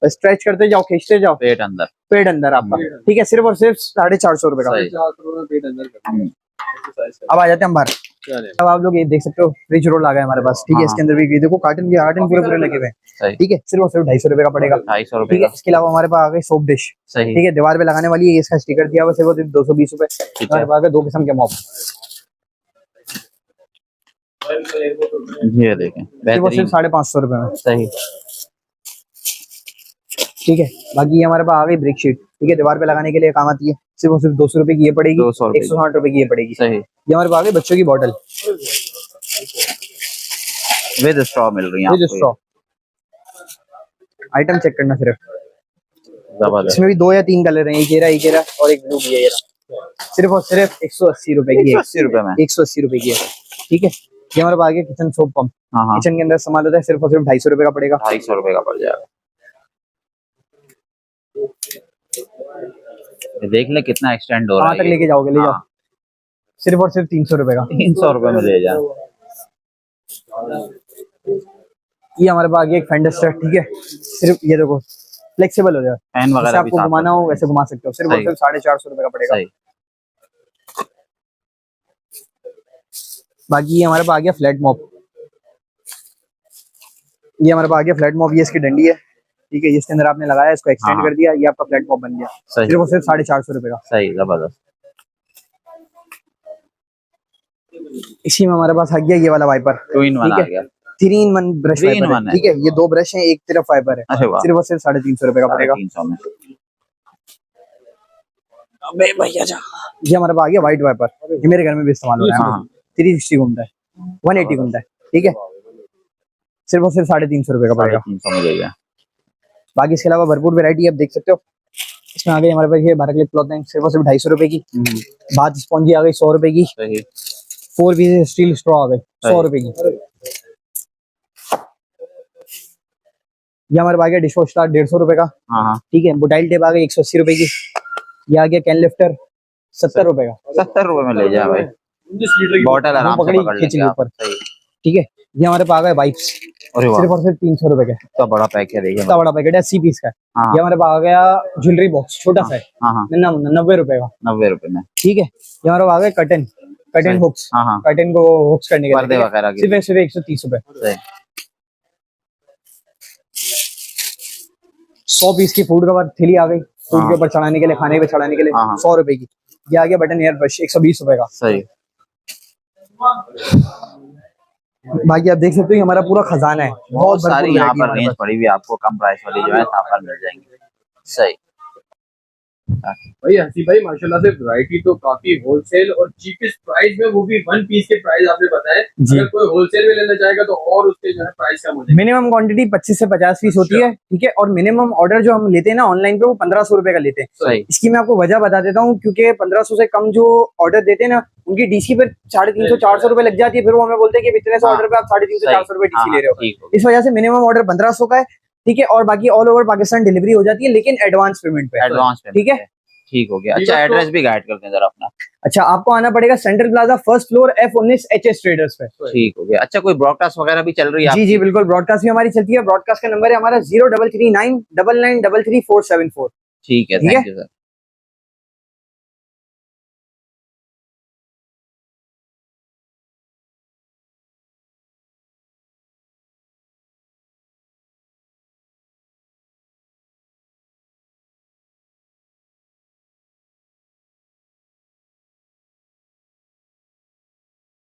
स्ट्रेच करते जाओ, खींचते जाओ, पेट अंदर आपका। ठीक है, सिर्फ और सिर्फ 450 रुपए का। अब आ जाते हैं हम बाहर। अब आप लोग ये देख सकते हो, फ्रिज रोल आ गया हमारे पास। ठीक है, इसके अंदर भी देखो कार्टन पूरे लगे हुए हैं। ठीक है, सिर्फ और सिर्फ 250 रुपए का पड़ेगा। 250 रुपए। ठीक है, इसके अलावा हमारे पास आ गई सोप डिश। ठीक है, दीवार पे लगाने वाली है, इसका स्टिकर दिया हुआ, सिर्फ 220 रुपए। हमारे पास आ गए 2 किस्म के मॉप, ये देखें, सिर्फ 550 रुपए में। सही, ठीक है। बाकी हमारे पास आ गई ब्रिक शीट। ठीक है, दीवार पे लगाने के लिए काम आती है, सिर्फ और सिर्फ 200 रुपए की ये पड़ेगी, 200 160 रुपए की ये पड़ेगी। सही। ये हमारे पास है बच्चों की बॉटल विद स्ट्रॉ मिल रही है विद स्ट्रॉ। आइटम चेक करना सिर्फ, जबरदस्त। इसमें भी 2 या 3 कलर हैं, एक ये रहा और एक ब्लू भी है। ये रहा, सिर्फ और सिर्फ 180 रुपए की है। 180 रुपए में 180 रुपए की है, ठीक है। ये हमारे पास आ गया किचन सोप पंप। किचन के अंदर सामान होता है, सिर्फ और सिर्फ 250 रुपए का पड़ेगा। 250 रुपए का पड़ जाएगा। देख ले कितना एक्सटेंड हो रहा है, तक लेके जाओगे, ले जाओ। सिर्फ और सिर्फ 300 रुपए का, 300 रुपए में ले जाओ। ये हमारे पास आ गया एक फेंडर सेट, ठीक है। सिर्फ ये देखो फ्लेक्सिबल हो जाएगा, फैन वगैरह आपको घुमाना हो वैसे घुमा सकते हो। सिर्फ और सिर्फ 450 रुपए का पड़ेगा। बाकी ये हमारे पास आ गया फ्लैट मॉप। ये हमारे पास आ गया फ्लैट मॉप, ये इसकी डंडी है, ठीक है। इसके अंदर आपने लगाया, इसको एक्सटेंड कर दिया, ये आपका फ्लैट मॉप बन गया। सिर्फ और सिर्फ 450 रुपए का। सही, जबरदस्त। इसी में हमारे पास आ गया ये वाला वाइपर, 2 in 1 आ गया। 3 in 1 ब्रश वाइपर है, ठीक है। ये 2 ब्रश हैं, एक तरफ वाइपर है। सिर्फ और सिर्फ 350 रुपए का पड़ेगा। 350 में। अबे भैया जा, ये हमारे पास आ गया व्हाइट वाइपर, ये मेरे घर में भी इस्तेमाल हो रहा है। 360 घूमता है, 180 घूमता है, ठीक है। सिर्फ और सिर्फ 350 रुपए का पड़ेगा। 350 में ले गया। बाकी इसके अलावा भरपूर वैरायटी आप देख सकते हो। इसमें आ गई हमारे पास ये भारत क्लॉथ लाइन, सिर्फ और सिर्फ 250 रुपए की। बाथ स्पॉन्जी आ गई 100 रुपए की। 4 पीस स्टील स्ट्रॉ आ गई 100 रुपए की। ये हमारे पास आ गया डिश वॉश स्टार 150 रुपए का, ठीक है। बुटाइल टेप आ गई 180 रुपए की। ये आ गया कैन लिफ्टर 70 रुपए का। 70 रुपए में ले जा भाई, बॉटल आराम से पकड़ लेंगे आप। ठीक है। ये हमारे पास आ गए वाइप्स, सिर्फ और सिर्फ 300 रुपए का। तो बड़ा पैक है, देखिए इतना बड़ा पैकेट है, 80 पीस का। ये हमारे पास आ गया ज्वेलरी बॉक्स, छोटा सा है, 90 रुपए का। 90 रुपए में, ठीक है। ये हमारे पास आ गए कर्टन हुक्स, कर्टन को हुक्स करने के पर्दे वगैरह के, सिर्फ 130 रुपए। 100 पीस की फूड कवर थैली आ गई, फूड के ऊपर चढ़ाने के लिए, खाने पे चढ़ाने के लिए 100 रुपए की। ये आ गया बटन एयर ब्रश 120 रुपए का। सही। बाकी आप देख सकते हो हमारा पूरा खजाना है, बहुत सारी यहाँ पर रेंज पड़ी हुई आपको, कम प्राइस वाली जो है यहाँ पर मिल जाएंगी। सही भाई हंसी भाई, माशाल्लाह से वैरायटी तो काफी होलसेल और चीपेस्ट प्राइस में, वो भी 1 पीस के प्राइस आपने बताए। अगर कोई होलसेल में लेना चाहेगा तो और उसके जो है प्राइस कम हो जाएगा। मिनिमम क्वांटिटी 25 से 50 पीस होती है, ठीक है। और मिनिमम ऑर्डर जो हम लेते हैं ना ऑनलाइन पे, वो 1500 रुपए का लेते हैं। इसकी मैं आपको वजह बता देता हूँ, क्योंकि 1500 से कम जो ऑर्डर देते हैं ना, उनकी डीसी पर 350-400 रुपए लग जाती है। फिर वो हमें बोलते हैं कि इतने से ऑर्डर पे आप 350-400 रुपए डीसी ले रहे हो। इस वजह से मिनिमम ऑर्डर 1500 का है, ठीक है। और बाकी ऑल ओवर पाकिस्तान डिलीवरी हो जाती है, लेकिन एडवांस पेमेंट पे, ठीक है। ठीक हो गया। अच्छा, एड्रेस भी गाइड करते हैं जरा अपना। अच्छा, आपको आना पड़ेगा central plaza, first floor, F19 HS traders पे। ठीक हो गया। अच्छा, कोई ब्रॉडकास्ट वगैरह भी चल रही है? जी बिल्कुल, ब्रॉडकास्ट भी हमारी चलती है। ब्रॉडकास्ट का नंबर है हमारा 033999333474। ठीक है, थैंक यू सर।